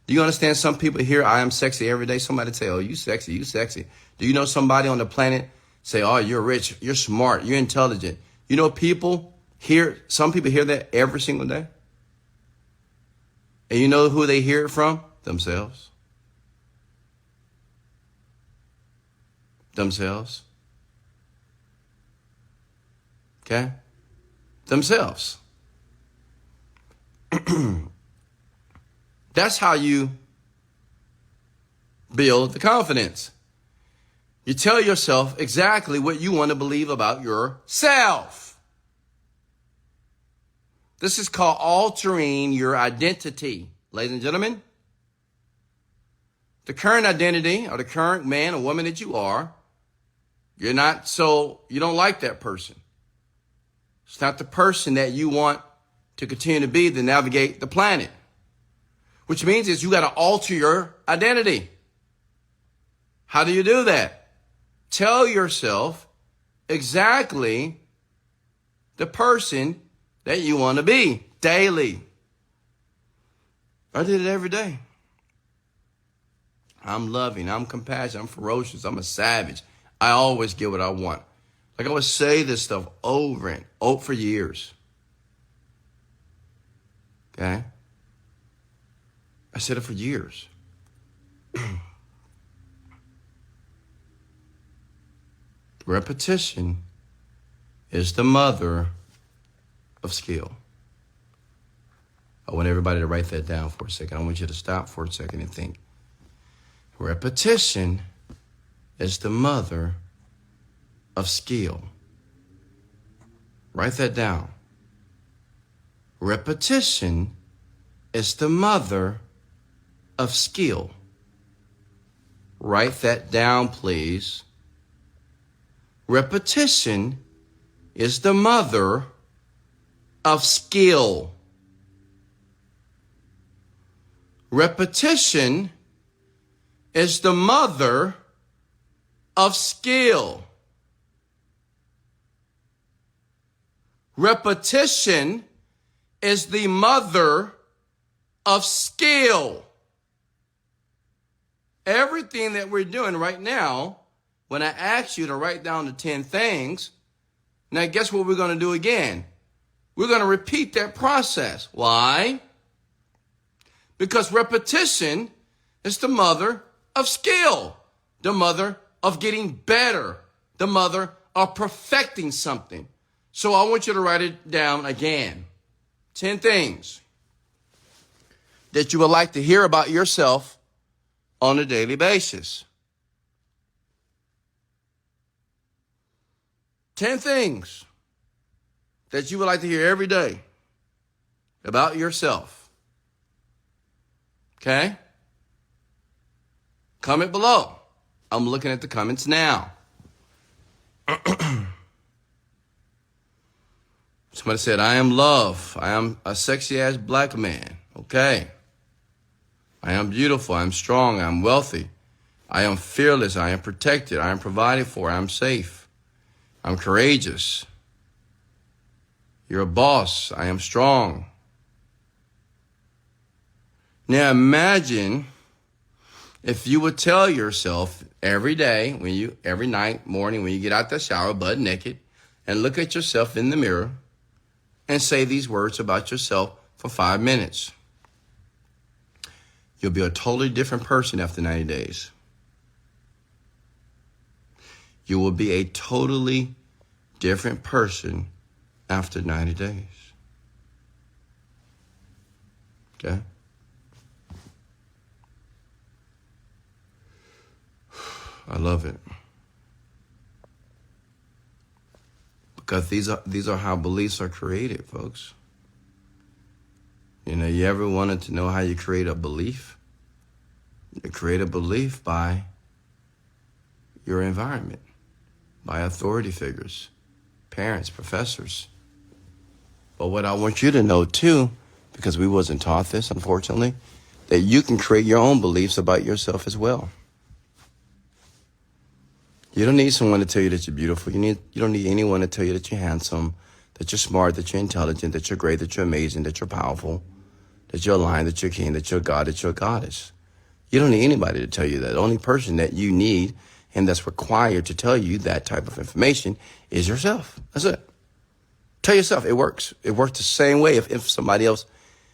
Do you understand some people hear I am sexy every day? Somebody say, oh, you sexy, you sexy. Do you know somebody on the planet say, oh, you're rich, you're smart, you're intelligent. You know, some people hear that every single day. And you know who they hear it from? Themselves. Themselves. Okay? Themselves. That's how you build the confidence. You tell yourself exactly what you want to believe about yourself. This is called altering your identity. Ladies and gentlemen, the current identity or the current man or woman that you are, you don't like that person. It's not the person that you want to continue to be to navigate the planet. Which means is you got to alter your identity. How do you do that? Tell yourself exactly the person that you want to be daily. I did it every day. I'm loving, I'm compassionate, I'm ferocious, I'm a savage. I always get what I want. Like I would say this stuff over and over for years. Okay? I said it for years. Repetition is the mother of skill. I want everybody to write that down for a second. I want you to stop for a second and think. Repetition is the mother of skill. Write that down. Repetition is the mother of skill. Write that down, please. Repetition is the mother of skill. Repetition is the mother of skill. Repetition is the mother of skill. Everything that we're doing right now, when I ask you to write down the 10 things, now guess what we're going to do again? We're going to repeat that process. Why? Because repetition is the mother of skill, the mother of getting better, the mother of perfecting something. So I want you to write it down again. 10 things that you would like to hear about yourself on a daily basis. 10 things that you would like to hear every day about yourself. Okay? Comment below. I'm looking at the comments now. Somebody said, I am love. I am a sexy ass black man. Okay. I am beautiful. I am strong. I am wealthy. I am fearless. I am protected. I am provided for. I am safe. I'm courageous. You're a boss. I am strong. Now imagine if you would tell yourself every day, every night, morning, when you get out the shower, butt naked, and look at yourself in the mirror and say these words about yourself for 5 minutes. You'll be a totally different person after 90 days. You will be a totally different person after 90 days. Okay? I love it. Because these are how beliefs are created, folks. You know, you ever wanted to know how you create a belief? You create a belief by your environment, by authority figures, parents, professors. But what I want you to know too, because we wasn't taught this, unfortunately, that you can create your own beliefs about yourself as well. You don't need someone to tell you that you're beautiful. You don't need anyone to tell you that you're handsome, that you're smart, that you're intelligent, that you're great, that you're amazing, that you're powerful, that you're a lion, that you're king, that you're God, that you're a goddess. You don't need anybody to tell you that. The only person that you need and that's required to tell you that type of information is yourself. That's it. Tell yourself it works. It works the same way if somebody else.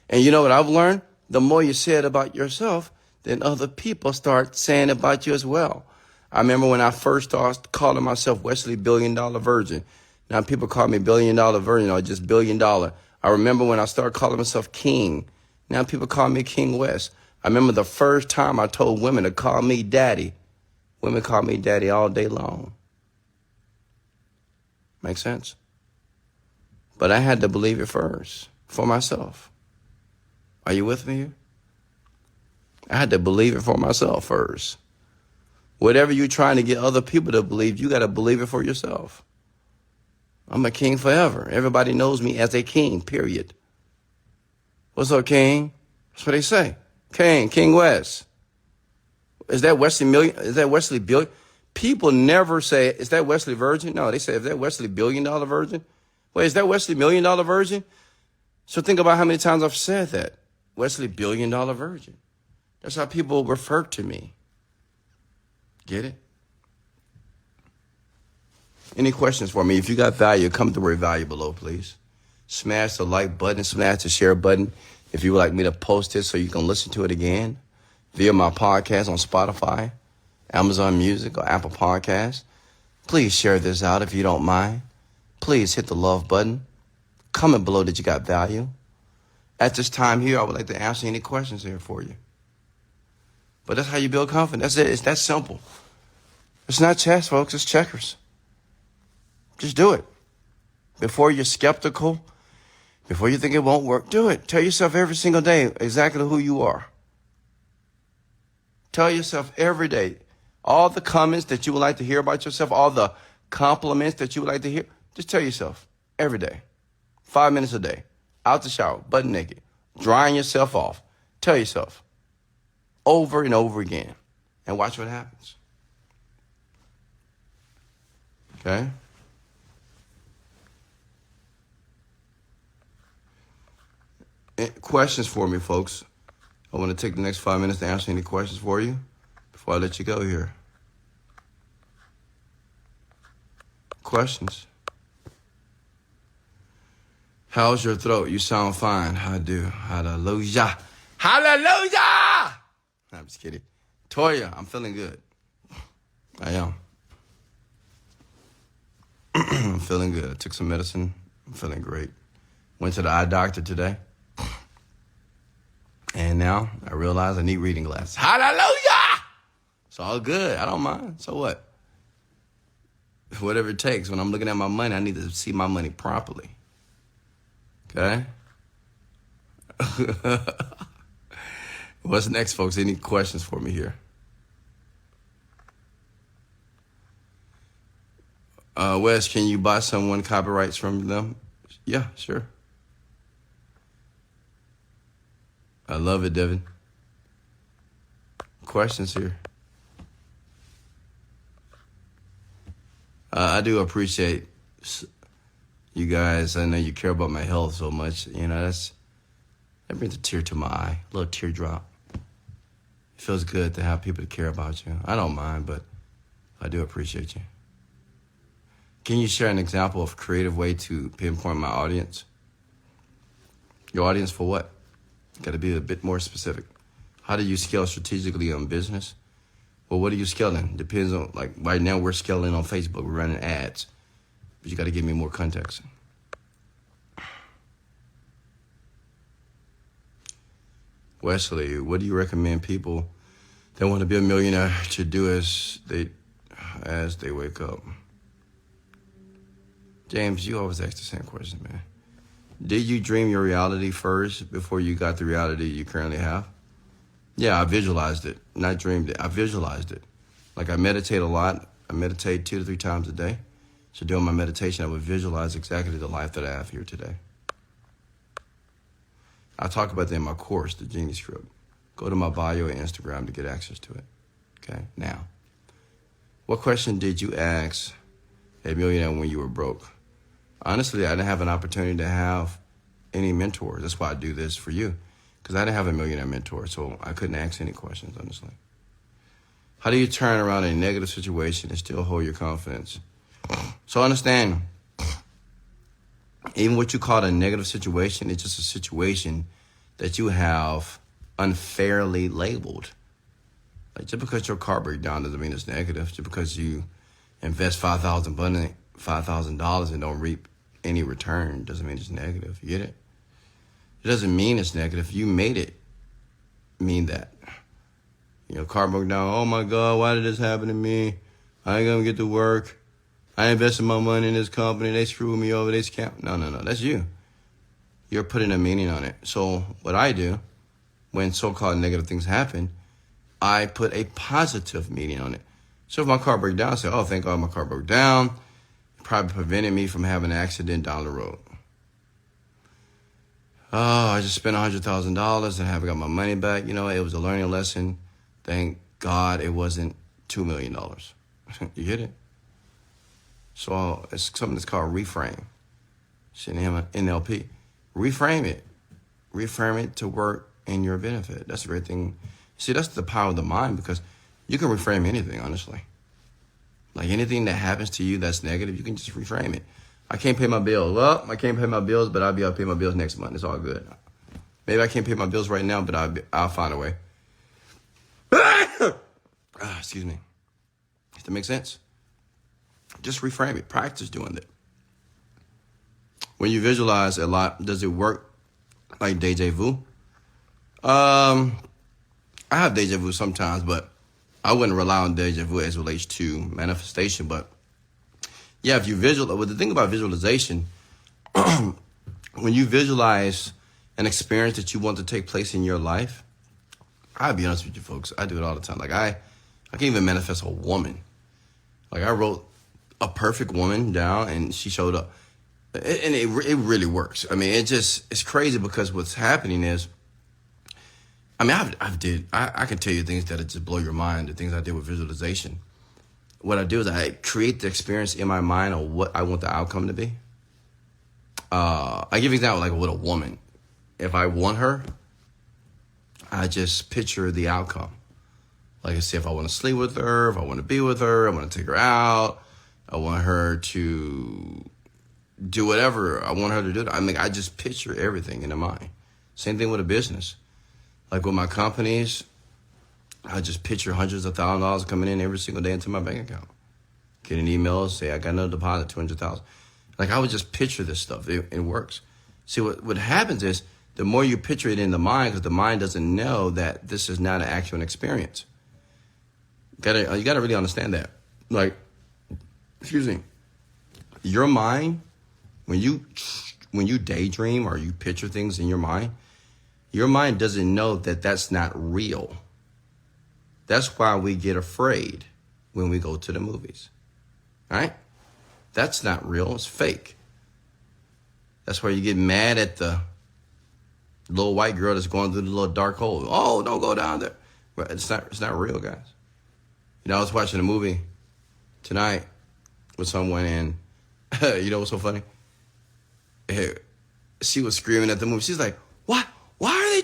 And you know what I've learned? The more you say it about yourself, then other people start saying about you as well. I remember when I first started calling myself Wesley $1 billion Virgin. Now people call me $1 billion Virgin or just $1 billion. I remember when I started calling myself King. Now people call me King West. I remember the first time I told women to call me daddy. Women call me daddy all day long. Make sense? But I had to believe it first for myself. Are you with me here? I had to believe it for myself first. Whatever you're trying to get other people to believe, you got to believe it for yourself. I'm a king forever. Everybody knows me as a king, period. What's up, king? That's what they say. King West. Is that Wesley Billion? People never say, is that Wesley Virgin? No, they say, is that Wesley $1 billion Virgin? Wait, is that Wesley $1 million Virgin? So think about how many times I've said that. Wesley $1 billion Virgin. That's how people refer to me. Get it? Any questions for me? If you got value, comment the word value below, please. Smash the like button, smash the share button. If you would like me to post it so you can listen to it again via my podcast on Spotify, Amazon Music, or Apple Podcasts, please share this out if you don't mind. Please hit the love button. Comment below that you got value. At this time here, I would like to answer any questions here for you. But that's how you build confidence. That's it. It's that simple. It's not chess, folks. It's checkers. Just do it. Before you're skeptical, before you think it won't work, do it. Tell yourself every single day exactly who you are. Tell yourself every day all the comments that you would like to hear about yourself, all the compliments that you would like to hear. Just tell yourself every day, 5 minutes a day, out the shower, butt naked, drying yourself off. Tell yourself over and over again and watch what happens. Okay? Questions for me, folks? I want to take the next 5 minutes to answer any questions for you before I let you go here. Questions? How's your throat? You sound fine. I do. Hallelujah. Hallelujah! No, I'm just kidding. Toya, I'm feeling good. I am. I'm feeling good. I took some medicine. I'm feeling great. Went to the eye doctor today. And now I realize I need reading glasses. Hallelujah! It's all good. I don't mind. So what? Whatever it takes. When I'm looking at my money, I need to see my money properly. Okay? What's next, folks? Any questions for me here? Wes, can you buy someone copyrights from them? Yeah, sure. I love it, Devin. Questions here? I do appreciate you guys. I know you care about my health so much. You know, that brings a tear to my eye, a little teardrop. It feels good to have people to care about you. I don't mind, but I do appreciate you. Can you share an example of a creative way to pinpoint my audience? Your audience for what? Got to be a bit more specific. How do you scale strategically on business? Well, what are you scaling? Depends on, like, right now we're scaling on Facebook. We're running ads. But you got to give me more context. Wesley, what do you recommend people that want to be a millionaire to do as they wake up? James, you always ask the same question, man. Did you dream your reality first before you got the reality you currently have? Yeah, I visualized it, not dreamed it. I visualized it. Like, I meditate a lot. I meditate 2 to 3 times a day. So during my meditation, I would visualize exactly the life that I have here today. I talk about that in my course, The Genius Script. Go to my bio and Instagram to get access to it. Okay, now, what question did you ask a millionaire when you were broke? Honestly, I didn't have an opportunity to have any mentors. That's why I do this for you, because I didn't have a millionaire mentor, so I couldn't ask any questions, honestly. How do you turn around a negative situation and still hold your confidence? So understand, Even what you call a negative situation, it's just a situation that you have unfairly labeled. Like, just because your car breaks down doesn't mean it's negative. Just because you invest $5,000 and don't reap any return doesn't mean it's negative. You get it? It doesn't mean it's negative. You made it mean that. Car broke down. Oh my God, why did this happen to me? I ain't gonna get to work. I invested my money in this company. They screwed me over. They scammed. No. That's you. You're putting a meaning on it. So what I do when so-called negative things happen, I put a positive meaning on it. So if my car breaks down, I say, oh, thank God my car broke down. It probably prevented me from having an accident down the road. Oh, I just spent $100,000 and haven't got my money back. It was a learning lesson. Thank God it wasn't $2 million. You get it? So it's something that's called reframe. It's in NLP. Reframe it. Reframe it to work in your benefit. That's a great thing. See, that's the power of the mind, because you can reframe anything, honestly. Like anything that happens to you that's negative, you can just reframe it. I can't pay my bills. Well, I can't pay my bills, but I'll be able to pay my bills next month. It's all good. Maybe I can't pay my bills right now, but I'll find a way. Excuse me. Does that make sense? Just reframe it. Practice doing that. When you visualize a lot, does it work like deja vu? I have deja vu sometimes, but I wouldn't rely on deja vu as it relates to manifestation. But yeah, if you visualize, well, the thing about visualization, when you visualize an experience that you want to take place in your life, I'll be honest with you folks, I do it all the time. Like I can't even manifest a woman. Like I wrote a perfect woman down and she showed up. And it really works. I mean, it's crazy, because what's happening is, I mean, I can tell you things that just blow your mind, the things I did with visualization. What I do is I create the experience in my mind of what I want the outcome to be. I give an example, like with a woman. If I want her, I just picture the outcome. Like I say, if I want to sleep with her, if I want to be with her, I want to take her out, I want her to do whatever I want her to do. I mean, I just picture everything in the mind. Same thing with a business. Like with my companies, I just picture hundreds of thousands of dollars coming in every single day into my bank account. Get an email, say I got another deposit, $200,000. Like I would just picture this stuff. It works. See, what happens is the more you picture it in the mind, because the mind doesn't know that this is not an actual experience. You gotta really understand that. Like, excuse me, your mind, when you daydream or you picture things in your mind doesn't know that that's not real. That's why we get afraid when we go to the movies, right? That's not real. It's fake. That's why you get mad at the little white girl that's going through the little dark hole. Oh, don't go down there. But it's not real, guys. I was watching a movie tonight with someone, and you know what's so funny? She was screaming at the movie. She's like, "What? Why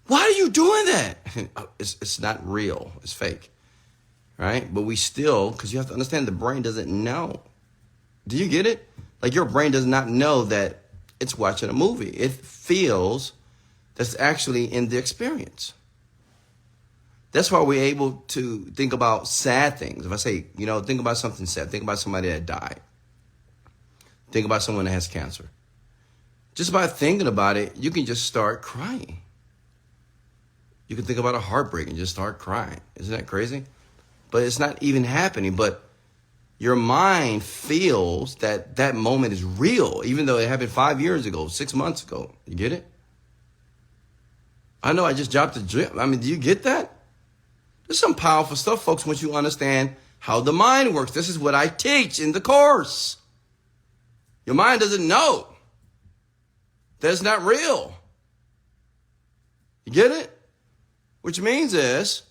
are you doing that?" It's not real. It's fake, right? But we still, because you have to understand, the brain doesn't know. Do you get it? Like your brain does not know that it's watching a movie. It feels that's actually in the experience. That's why we're able to think about sad things. If I say, think about something sad, think about somebody that died. Think about someone that has cancer. Just by thinking about it, you can just start crying. You can think about a heartbreak and just start crying. Isn't that crazy? But it's not even happening. But your mind feels that that moment is real, even though it happened 5 years ago, 6 months ago. You get it? I know I just dropped the gym. I mean, do you get that? There's some powerful stuff, folks, once you understand how the mind works. This is what I teach in the course. Your mind doesn't know. That's not real. You get it? Which means is,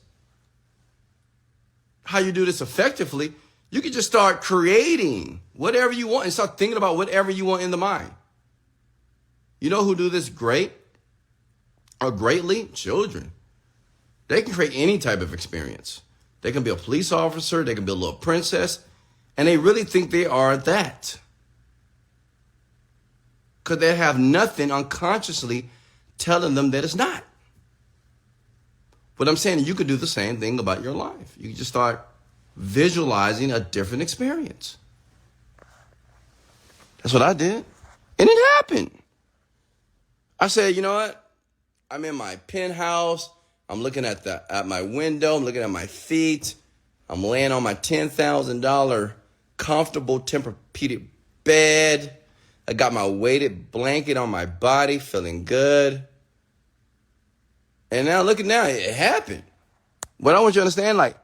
how you do this effectively, you can just start creating whatever you want and start thinking about whatever you want in the mind. You know who do this great or greatly? Children. They can create any type of experience. They can be a police officer. They can be a little princess. And they really think they are that. because they have nothing unconsciously telling them that it's not. But I'm saying you could do the same thing about your life. You can just start visualizing a different experience. That's what I did. And it happened. I said, you know what? I'm in my penthouse. I'm looking at my window. I'm looking at my feet. I'm laying on my $10,000 comfortable Tempur-Pedic bed. I got my weighted blanket on my body, feeling good. And now look at now, it happened. But I want you to understand, like,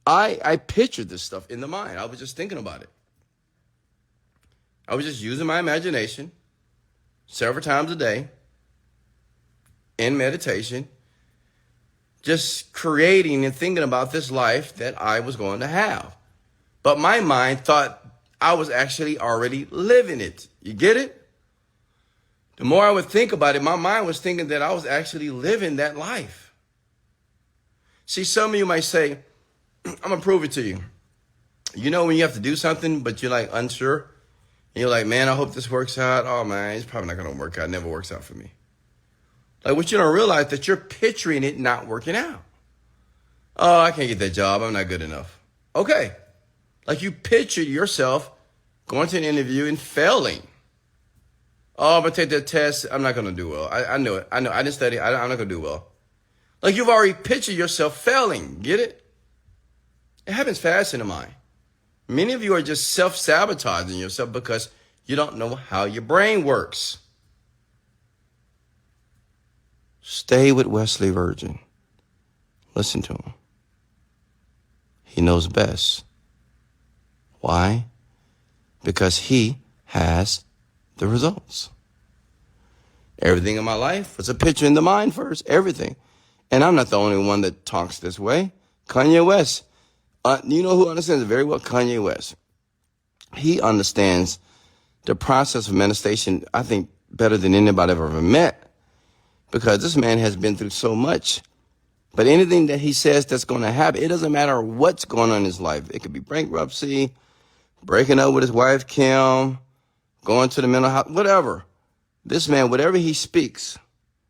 I pictured this stuff in the mind. I was just thinking about it. I was just using my imagination several times a day in meditation, just creating and thinking about this life that I was going to have. But my mind thought I was actually already living it. You get it? The more I would think about it, my mind was thinking that I was actually living that life. See, some of you might say, I'm going to prove it to you. You know when you have to do something, but you're like unsure? And you're like, man, I hope this works out. Oh, man, it's probably not going to work out. It never works out for me. Like, what you don't realize that you're picturing it not working out. Oh, I can't get that job. I'm not good enough. Okay. Like you pictured yourself going to an interview and failing. Oh, I'm going to take that test. I'm not going to do well. I know it. I know. I didn't study. I'm not going to do well. Like you've already pictured yourself failing. Get it? It happens fast in the mind. Many of you are just self-sabotaging yourself because you don't know how your brain works. Stay with Wesley Virgin. Listen to him. He knows best. Why? Because he has the results. Everything in my life was a picture in the mind first. Everything. And I'm not the only one that talks this way. Kanye West. You know who understands it very well? Kanye West. He understands the process of manifestation, I think, better than anybody I've ever met. Because this man has been through so much. But anything that he says that's going to happen, it doesn't matter what's going on in his life. It could be bankruptcy, breaking up with his wife, Kim, going to the mental health, whatever. This man, whatever he speaks,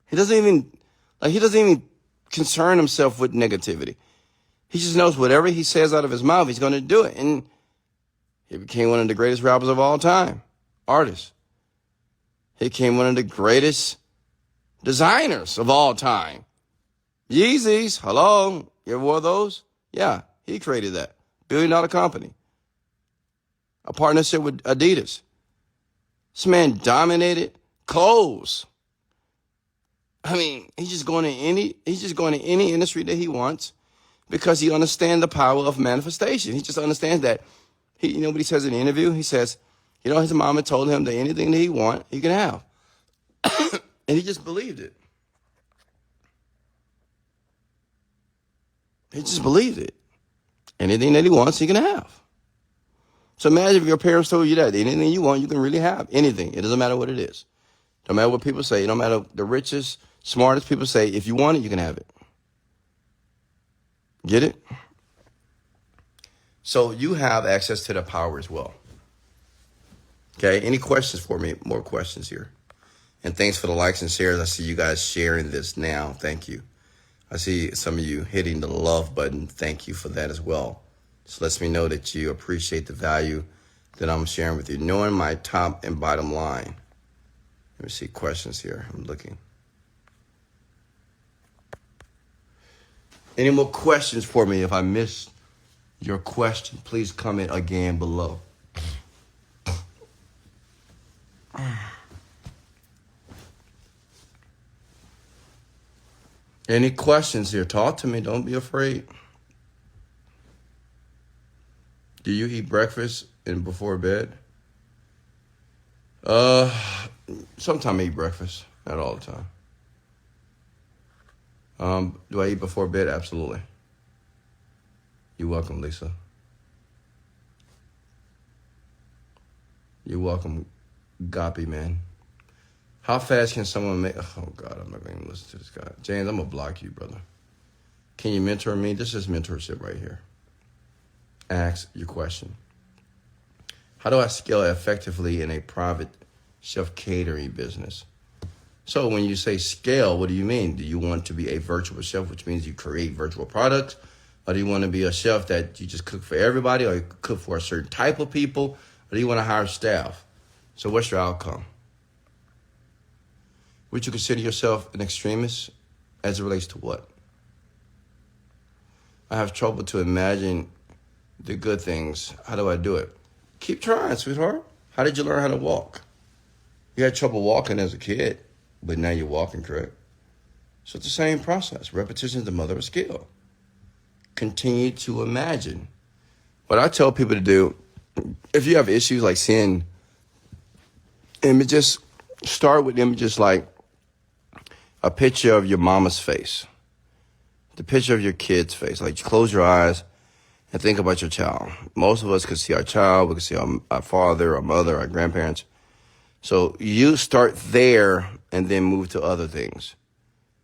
he doesn't even concern himself with negativity. He just knows whatever he says out of his mouth, he's going to do it. And he became one of the greatest rappers of all time, artists. He became one of the greatest designers of all time. Yeezys, hello, you ever wore those? Yeah, he created that. $1 billion company. A partnership with Adidas. This man dominated clothes. I mean, he's just going to any industry that he wants because he understands the power of manifestation. He just understands that. You know what he says in the interview? He says, you know, his mama told him that anything that he wants, he can have. And he just believed it. He just believed it. Anything that he wants, he can have. So imagine if your parents told you that anything you want, you can really have. Anything. It doesn't matter what it is. No matter what people say. No matter the richest, smartest people say, if you want it, you can have it. Get it? So you have access to the power as well. Okay, any questions for me? More questions here. And thanks for the likes and shares. I see you guys sharing this now. Thank you. I see some of you hitting the love button. Thank you for that as well. This lets me know that you appreciate the value that I'm sharing with you. Knowing my top and bottom line. Let me see questions here. I'm looking. Any more questions for me? If I missed your question, please comment again below. Any questions here? Talk to me. Don't be afraid. Do you eat breakfast and before bed? Sometimes I eat breakfast. Not all the time. Do I eat before bed? Absolutely. You're welcome, Lisa. You're welcome, Goppy, man. How fast can someone make... Oh, God, I'm not going to listen to this guy. James, I'm going to block you, brother. Can you mentor me? This is mentorship right here. Ask your question. How do I scale effectively in a private chef catering business. So when you say scale, what do you mean? Do you want to be a virtual chef, which means you create virtual products? Or do you want to be a chef that you just cook for everybody, or you cook for a certain type of people? Or do you want to hire staff? So what's your outcome? Would you consider yourself an extremist as it relates to what? I have trouble to imagine the good things. How do I do it? Keep trying, sweetheart. How did you learn how to walk? You had trouble walking as a kid, but now you're walking, correct? So it's the same process. Repetition is the mother of skill. Continue to imagine. What I tell people to do, if you have issues like seeing images, start with images like a picture of your mama's face, the picture of your kid's face. Like, close your eyes and think about your child. Most of us can see our child. We can see our father, our mother, our grandparents. So you start there and then move to other things.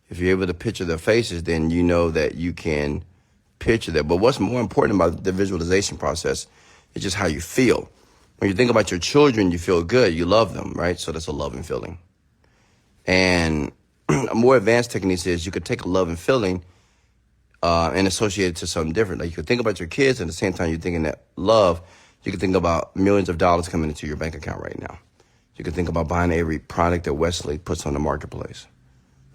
If you're able to picture their faces, then you know that you can picture that. But what's more important about the visualization process is just how you feel. When you think about your children, you feel good. You love them, right? So that's a loving feeling. And a more advanced technique is you could take a loving feeling and associate it to something different. Like, you could think about your kids, and at the same time you're thinking that love, you could think about millions of dollars coming into your bank account right now. You could think about buying every product that Wesley puts on the marketplace.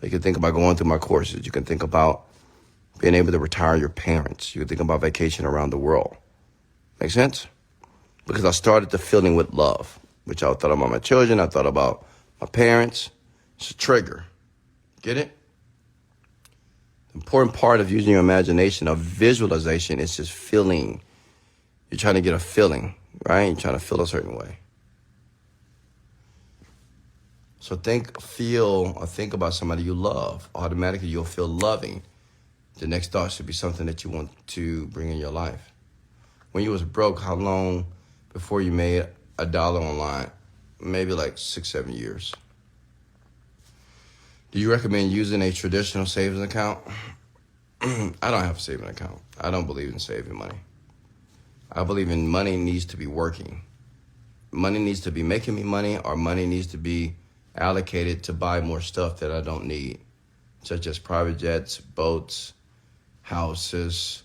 You could think about going through my courses. You can think about being able to retire your parents. You can think about vacation around the world. Make sense? Because I started the feeling with love, which I thought about my children. I thought about my parents. It's a trigger. Get it? The important part of using your imagination, of visualization, is just feeling. You're trying to get a feeling, right? You're trying to feel a certain way. So feel, or think about somebody you love. Automatically, you'll feel loving. The next thought should be something that you want to bring in your life. When you was broke, how long before you made $1 online? Maybe like 6-7 years. Do you recommend using a traditional savings account? I don't have a savings account. I don't believe in saving money. I believe in money needs to be working. Money needs to be making me money, or money needs to be allocated to buy more stuff that I don't need, such as private jets, boats, houses,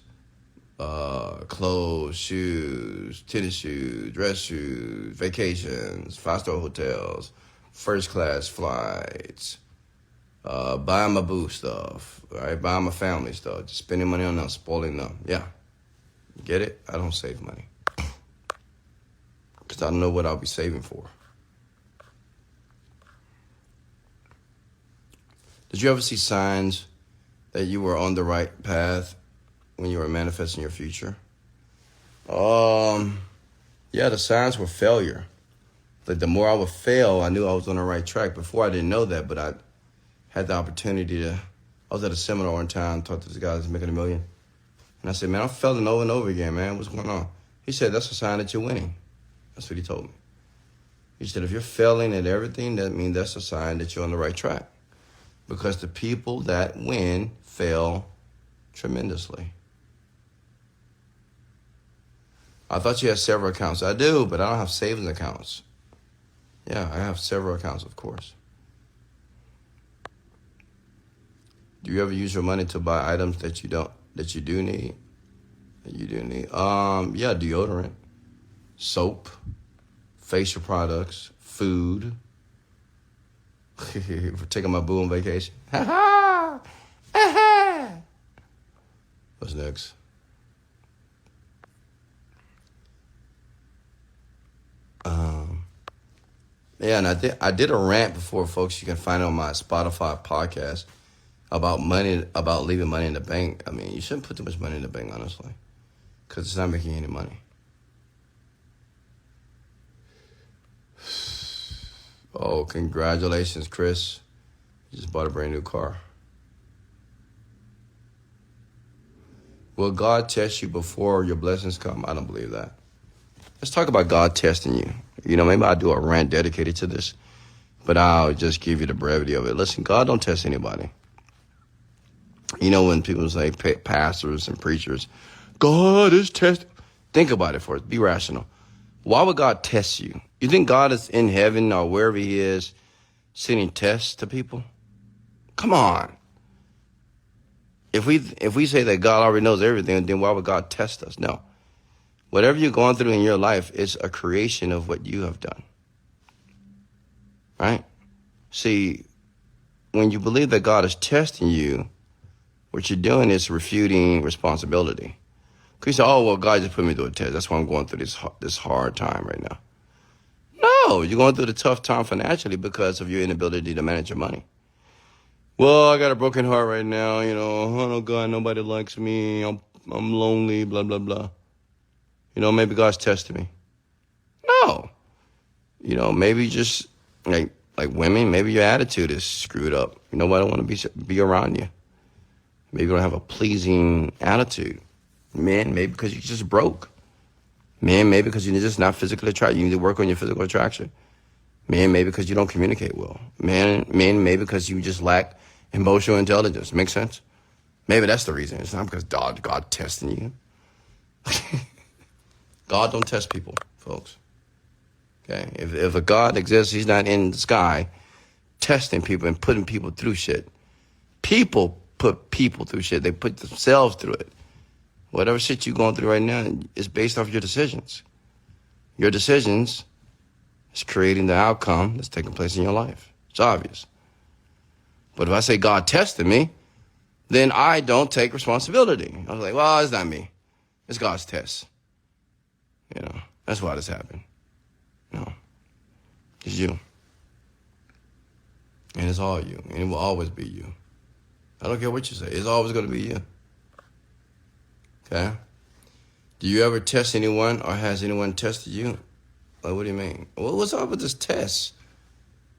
clothes, shoes, tennis shoes, dress shoes, vacations, 5-star hotels, first class flights, buying my boo stuff, right? Buying my family stuff, just spending money on them, spoiling them. Yeah. Get it? I don't save money. Because I don't know what I'll be saving for. Did you ever see signs that you were on the right path when you were manifesting your future? Yeah, the signs were failure. Like, the more I would fail, I knew I was on the right track. Before, I didn't know that, but I had the opportunity to. I was at a seminar one time, talked to this guy that's making $1 million. And I said, man, I'm failing over and over again, man. What's going on? He said, that's a sign that you're winning. That's what he told me. He said, if you're failing at everything, that means that's a sign that you're on the right track. Because the people that win fail tremendously. I thought you had several accounts. I do, but I don't have savings accounts. Yeah, I have several accounts, of course. Do you ever use your money to buy items that you do need? Yeah, deodorant, soap, facial products, food. For taking my boo on vacation. What's next? Yeah, and I did a rant before, folks. You can find it on my Spotify podcast about money, about leaving money in the bank. I mean, you shouldn't put too much money in the bank, honestly, because it's not making you any money. Oh, congratulations, Chris. You just bought a brand new car. Will God test you before your blessings come? I don't believe that. Let's talk about God testing you. You know, maybe I'll do a rant dedicated to this, but I'll just give you the brevity of it. Listen, God don't test anybody. You know, when people say, pastors and preachers, God is testing. Think about it first. Be rational. Why would God test you? You think God is in heaven or wherever he is sending tests to people? Come on. If we say that God already knows everything, then why would God test us? No. Whatever you're going through in your life is a creation of what you have done. Right? See, when you believe that God is testing you, what you're doing is refuting responsibility. Because you say, oh, well, God just put me through a test. That's why I'm going through this hard time right now. No, you're going through the tough time financially because of your inability to manage your money. Well, I got a broken heart right now. Oh, God, nobody likes me. I'm lonely, blah, blah, blah. Maybe God's testing me. No. Maybe just like women, maybe your attitude is screwed up. Nobody want to be around you. Maybe you don't have a pleasing attitude. Men, maybe because you're just broke. Men, maybe because you're just not physically attracted. You need to work on your physical attraction. Men, maybe because you don't communicate well. Men, maybe because you just lack emotional intelligence. Make sense? Maybe that's the reason. It's not because God testing you. God don't test people, folks. Okay? If a God exists, he's not in the sky testing people and putting people through shit. People put people through shit. They put themselves through it. Whatever shit you're going through right now is based off your decisions. Your decisions is creating the outcome that's taking place in your life. It's obvious. But if I say God tested me, then I don't take responsibility. I was like, well, it's not me. It's God's test. That's why this happened. It's you. And it's all you. And it will always be you. I don't care what you say. It's always going to be you. Okay? Do you ever test anyone, or has anyone tested you? Like, what do you mean? Well, what's up with this test?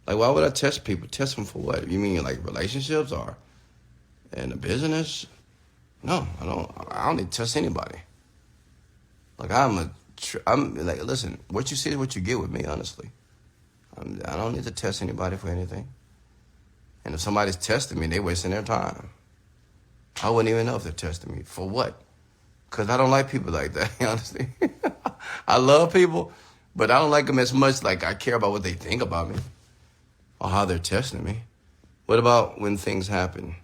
Like, why would I test people? Test them for what? You mean like relationships or in a business? No, I don't need to test anybody. Like, I'm like, listen, what you see is what you get with me, honestly. I don't need to test anybody for anything. And if somebody's testing me, they're wasting their time. I wouldn't even know if they're testing me. For what? Because I don't like people like that, honestly. I love people, but I don't like them as much like I care about what they think about me or how they're testing me. What about when things happen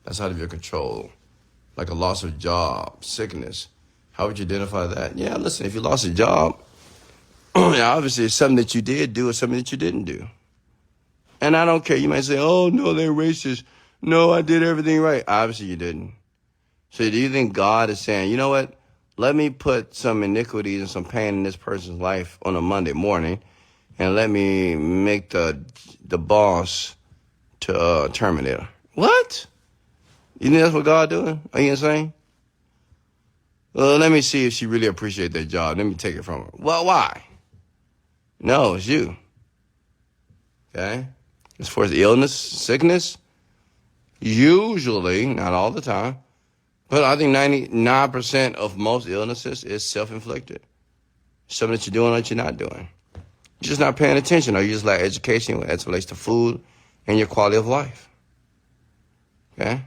that's out of your control, like a loss of job, sickness? How would you identify that? Yeah, listen, if you lost a job, obviously it's something that you did do or something that you didn't do. And I don't care. You might say, oh, no, they're racist. No, I did everything right. Obviously you didn't. So do you think God is saying, you know what? Let me put some iniquities and some pain in this person's life on a Monday morning, and let me make the boss to terminate her. What? You think that's what God doing? Are you insane? Well, let me see if she really appreciates that job. Let me take it from her. Well, why? No, it's you. Okay? As far as illness, sickness, usually, not all the time, but I think 99% of most illnesses is self-inflicted. Something that you're doing or that you're not doing. You're just not paying attention, or you just lack education as it relates to food and your quality of life. Okay?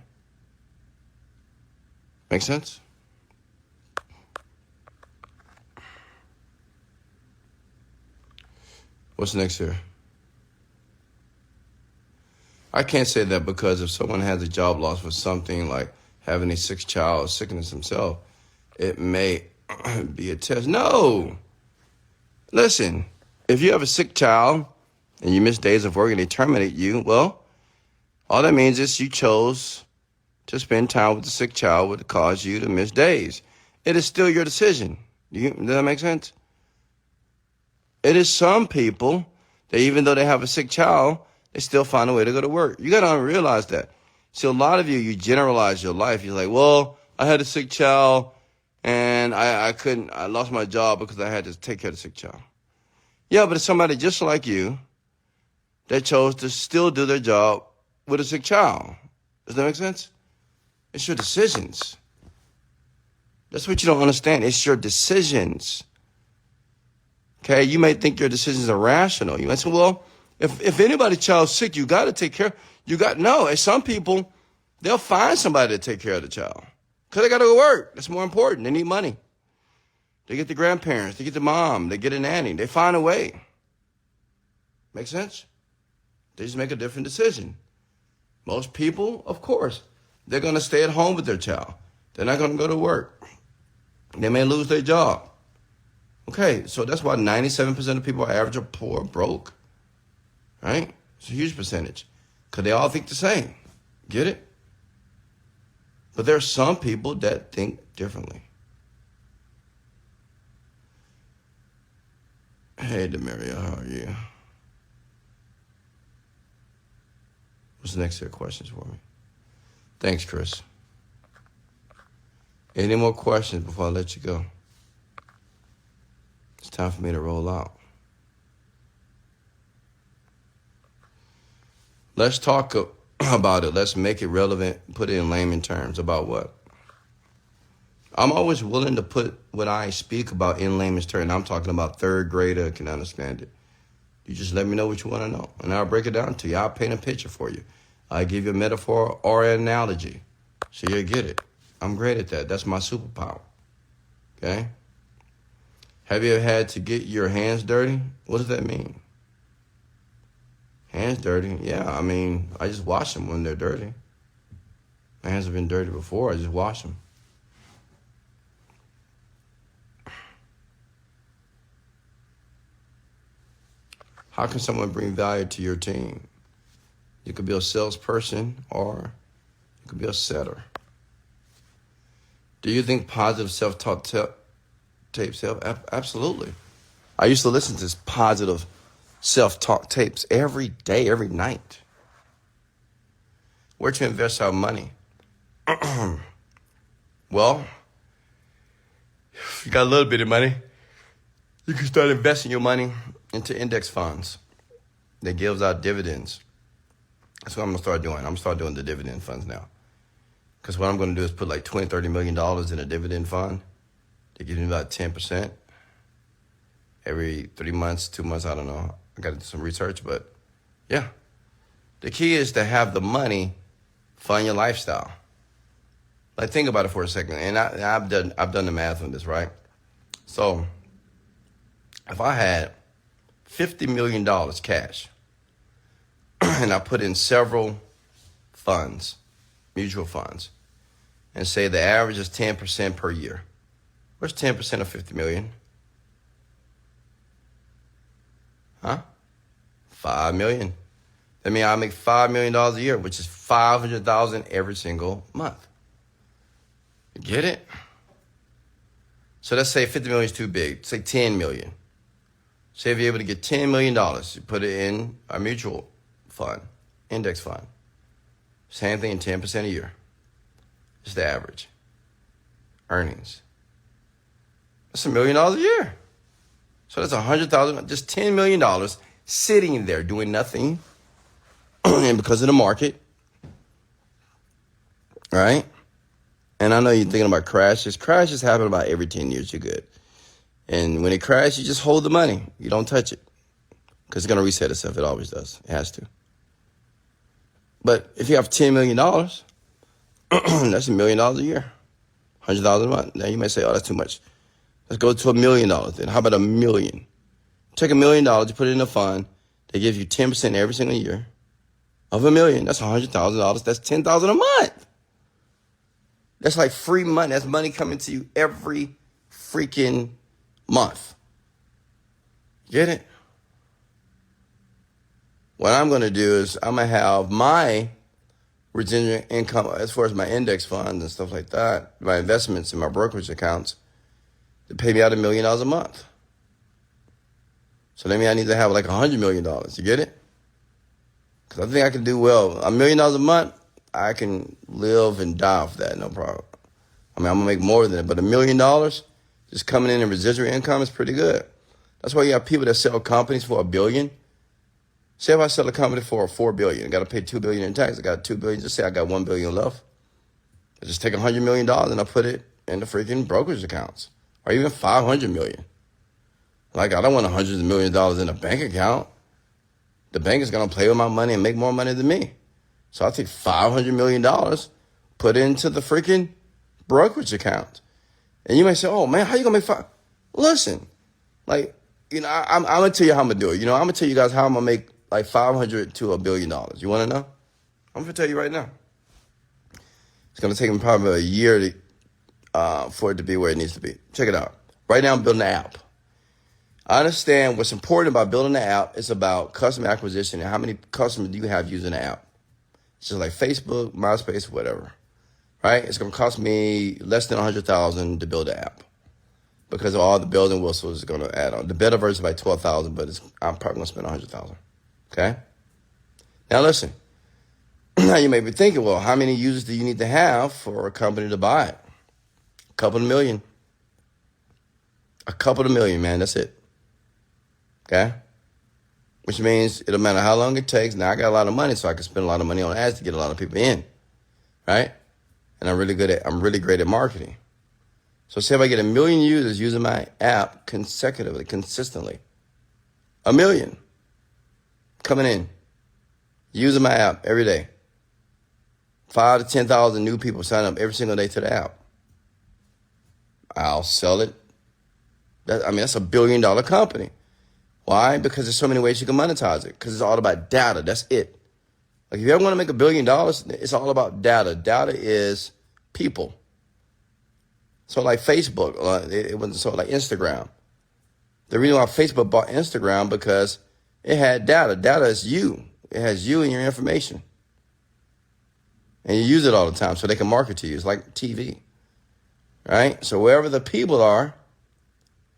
Make sense? What's next here? I can't say that because if someone has a job loss for something like having a sick child or sickness himself, it may be a test. No. Listen, if you have a sick child and you miss days of work and they terminate you, well, all that means is you chose to spend time with the sick child would cause you to miss days. It is still your decision. Does that make sense? It is some people that even though they have a sick child, they still find a way to go to work. You got to realize that. See, a lot of you generalize your life. You're like, well, I had a sick child and I lost my job because I had to take care of the sick child. Yeah, but it's somebody just like you that chose to still do their job with a sick child. Does that make sense? It's your decisions. That's what you don't understand. It's your decisions. Okay, you may think your decisions are rational. You might say, well, if anybody's child's sick, you got to take care. No, and some people, they'll find somebody to take care of the child because they got to go work. That's more important. They need money. They get the grandparents. They get the mom. They get a nanny. They find a way. Make sense? They just make a different decision. Most people, of course, they're going to stay at home with their child. They're not going to go to work. They may lose their job. Okay, so that's why 97% of people are average or poor, broke. Right? It's a huge percentage. Because they all think the same. Get it? But there are some people that think differently. Hey, Demaria, how are you? What's the next set of questions for me? Thanks, Chris. Any more questions before I let you go? It's time for me to roll out. Let's talk about it. Let's make it relevant. Put it in layman terms. About what? I'm always willing to put what I speak about in layman's terms. I'm talking about third grader can understand it. You just let me know what you want to know, and I'll break it down to you. I'll paint a picture for you. I'll give you a metaphor or an analogy so you'll get it. I'm great at that. That's my superpower. Okay? Have you ever had to get your hands dirty? What does that mean? Hands dirty? Yeah, I mean, I just wash them when they're dirty. My hands have been dirty before. I just wash them. How can someone bring value to your team? You could be a salesperson or you could be a setter. Do you think positive self-talk tapes help? Absolutely. I used to listen to positive self-talk tapes every day, every night. Where to invest our money? Well, if you got a little bit of money, you can start investing your money into index funds that gives out dividends. That's what I'm going to start doing. I'm going to start doing the dividend funds now. Because what I'm going to do is put like $20, $30 million in a dividend fund. They give me about 10% every 3 months, 2 months, I don't know. I got to do some research, but yeah. The key is to have the money fund your lifestyle. Like, think about it for a second. And I've done the math on this, right? So if I had $50 million cash and I put in several funds, mutual funds, and say the average is 10% per year. What's 10% of 50 million? Huh? 5 million. That means I make $5 million a year, which is $500,000 every single month. You get it? So let's say 50 million is too big. Say 10 million. Say if you're able to get $10 million, you put it in a mutual fund, index fund. Same thing, 10% a year. It's the average. Earnings. That's $1 million a year. So that's $100,000, just $10 million sitting there doing nothing. And because of the market, right? And I know you're thinking about crashes. Crashes happen about every 10 years. You're good. And when it crashes, you just hold the money. You don't touch it. Because it's going to reset itself. It always does. It has to. But if you have $10 million, that's $1 million a year. $100,000 a month. Now you may say, oh, that's too much. Let's go to $1 million then. How about $1 million? Take $1 million, you put it in a fund. They give you 10% every single year of $1 million. That's $100,000. That's $10,000 a month. That's like free money. That's money coming to you every freaking month. Get it? What I'm going to do is I'm going to have my residual income as far as my index funds and stuff like that, my investments in my brokerage accounts, to pay me out $1 million a month. So that means I need to have like $100 million. You get it? Because I think I can do well. $1 million a month, I can live and die off that, no problem. I mean, I'm going to make more than it, but $1 million just coming in residual income is pretty good. That's why you have people that sell companies for $1 billion. Say if I sell a company for $4 billion, I got to pay $2 billion in tax. I got $2 billion. Just say I got $1 billion left. I just take $100 million and I put it in the freaking brokerage accounts, or even $500 million. Like, I don't want hundreds of millions of dollars in a bank account. The bank is going to play with my money and make more money than me. So I take $500 million, put it into the freaking brokerage account. And you may say, oh man, how you going to make five? Listen, like, I'm going to tell you how I'm going to do it. I'm going to tell you guys how I'm going to make like $500 to $1 billion. You want to know? I'm going to tell you right now. It's going to take me probably a year for it to be where it needs to be. Check it out. Right now, I'm building an app. I understand what's important about building an app is about customer acquisition and how many customers do you have using the app. It's just like Facebook, MySpace, whatever. Right? It's going to cost me less than $100,000 to build an app because of all the bells and whistles it's going to add on. The beta version is like $12,000, but I'm probably going to spend $100,000. Okay? Now listen. Now you may be thinking, well, how many users do you need to have for a company to buy it? A couple of million. A couple of million, man. That's it. Okay? Which means it don't matter how long it takes. Now I got a lot of money, so I can spend a lot of money on ads to get a lot of people in. Right? And I'm really great at marketing. So say if I get 1 million users using my app consecutively, consistently. 1 million coming in, using my app every day. 5,000 to 10,000 new people sign up every single day to the app. I'll sell it. That's $1 billion company. Why? Because there's so many ways you can monetize it. Because it's all about data. That's it. Like if you ever want to make $1 billion, it's all about data. Data is people. So like Facebook, it wasn't so like Instagram. The reason why Facebook bought Instagram because it had data. Data is you. It has you and your information. And you use it all the time so they can market to you. It's like TV. Right? So wherever the people are,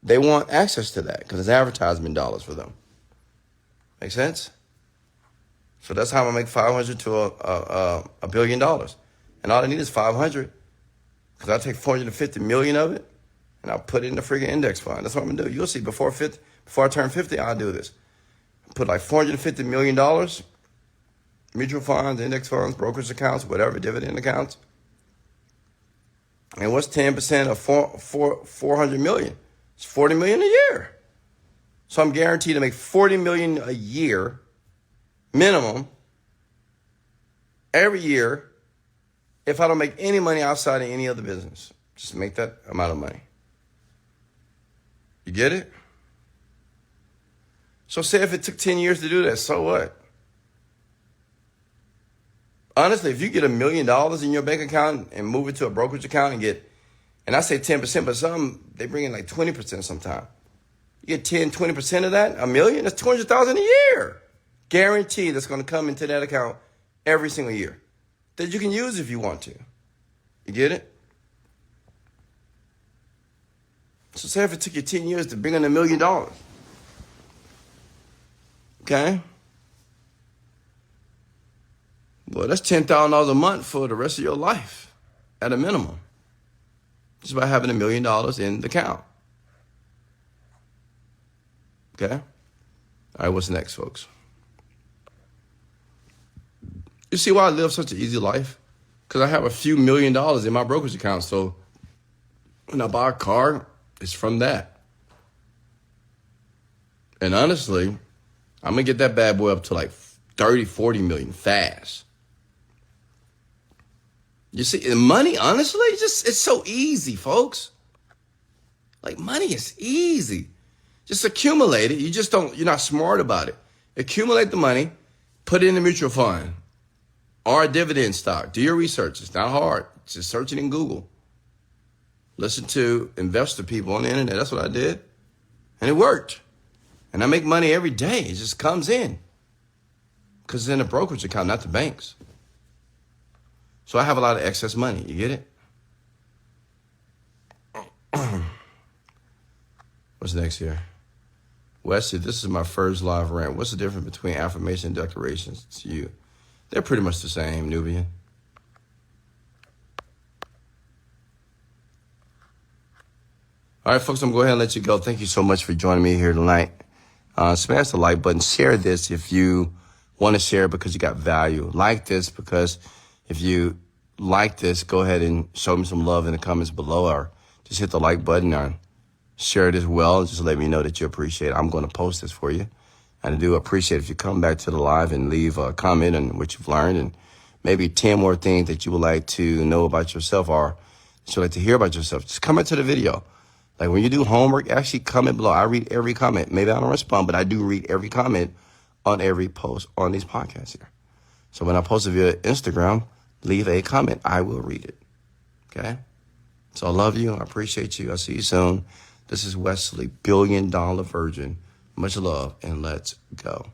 they want access to that because it's advertisement dollars for them. Make sense? So that's how I make $500 to $1 billion. And all I need is 500 because I take 450 million of it and I'll put it in the freaking index fund. That's what I'm going to do. You'll see before I turn 50, I'll do this. Put like $450 million, mutual funds, index funds, brokerage accounts, whatever, dividend accounts. And what's 10% of 400 million? It's 40 million a year. So I'm guaranteed to make 40 million a year minimum every year if I don't make any money outside of any other business. Just make that amount of money. You get it? So say if it took 10 years to do that, so what? Honestly, if you get $1 million in your bank account and move it to a brokerage account and I say 10%, but some, they bring in like 20% sometime. You get 10, 20% of that, $1 million, that's $200,000 a year. Guaranteed that's going to come into that account every single year that you can use if you want to. You get it? So say if it took you 10 years to bring in $1 million. Okay? Well, that's $10,000 a month for the rest of your life at a minimum. Just by having $1 million in the account. Okay? All right, what's next, folks? You see why I live such an easy life? Because I have a few $1 million in my brokerage account. So when I buy a car, it's from that. And honestly, I'm going to get that bad boy up to like 30, 40 million fast. You see, money, honestly, it's so easy, folks. Like money is easy. Just accumulate it. You're not smart about it. Accumulate the money, put it in a mutual fund or a dividend stock. Do your research. It's not hard. Just search it in Google. Listen to investor people on the internet. That's what I did. And it worked. And I make money every day. It just comes in. Because it's in a brokerage account, not the banks. So I have a lot of excess money. You get it? What's next here? Wesley, this is my first live rant. What's the difference between affirmation and declarations to you? They're pretty much the same, Nubian. All right, folks, I'm going to go ahead and let you go. Thank you so much for joining me here tonight. Smash the like button. Share this if you want to share because you got value. Like this because if you like this, go ahead and show me some love in the comments below or just hit the like button or share it as well. Just let me know that you appreciate it. I'm going to post this for you. And I do appreciate if you come back to the live and leave a comment on what you've learned and maybe 10 more things that you would like to know about yourself or that you'd like to hear about yourself. Just come back to the video. Like when you do homework, actually comment below. I read every comment. Maybe I don't respond, but I do read every comment on every post on these podcasts here. So when I post it via Instagram, leave a comment. I will read it. Okay? So I love you. I appreciate you. I'll see you soon. This is Wesley, $1 Billion Virgin. Much love, and let's go.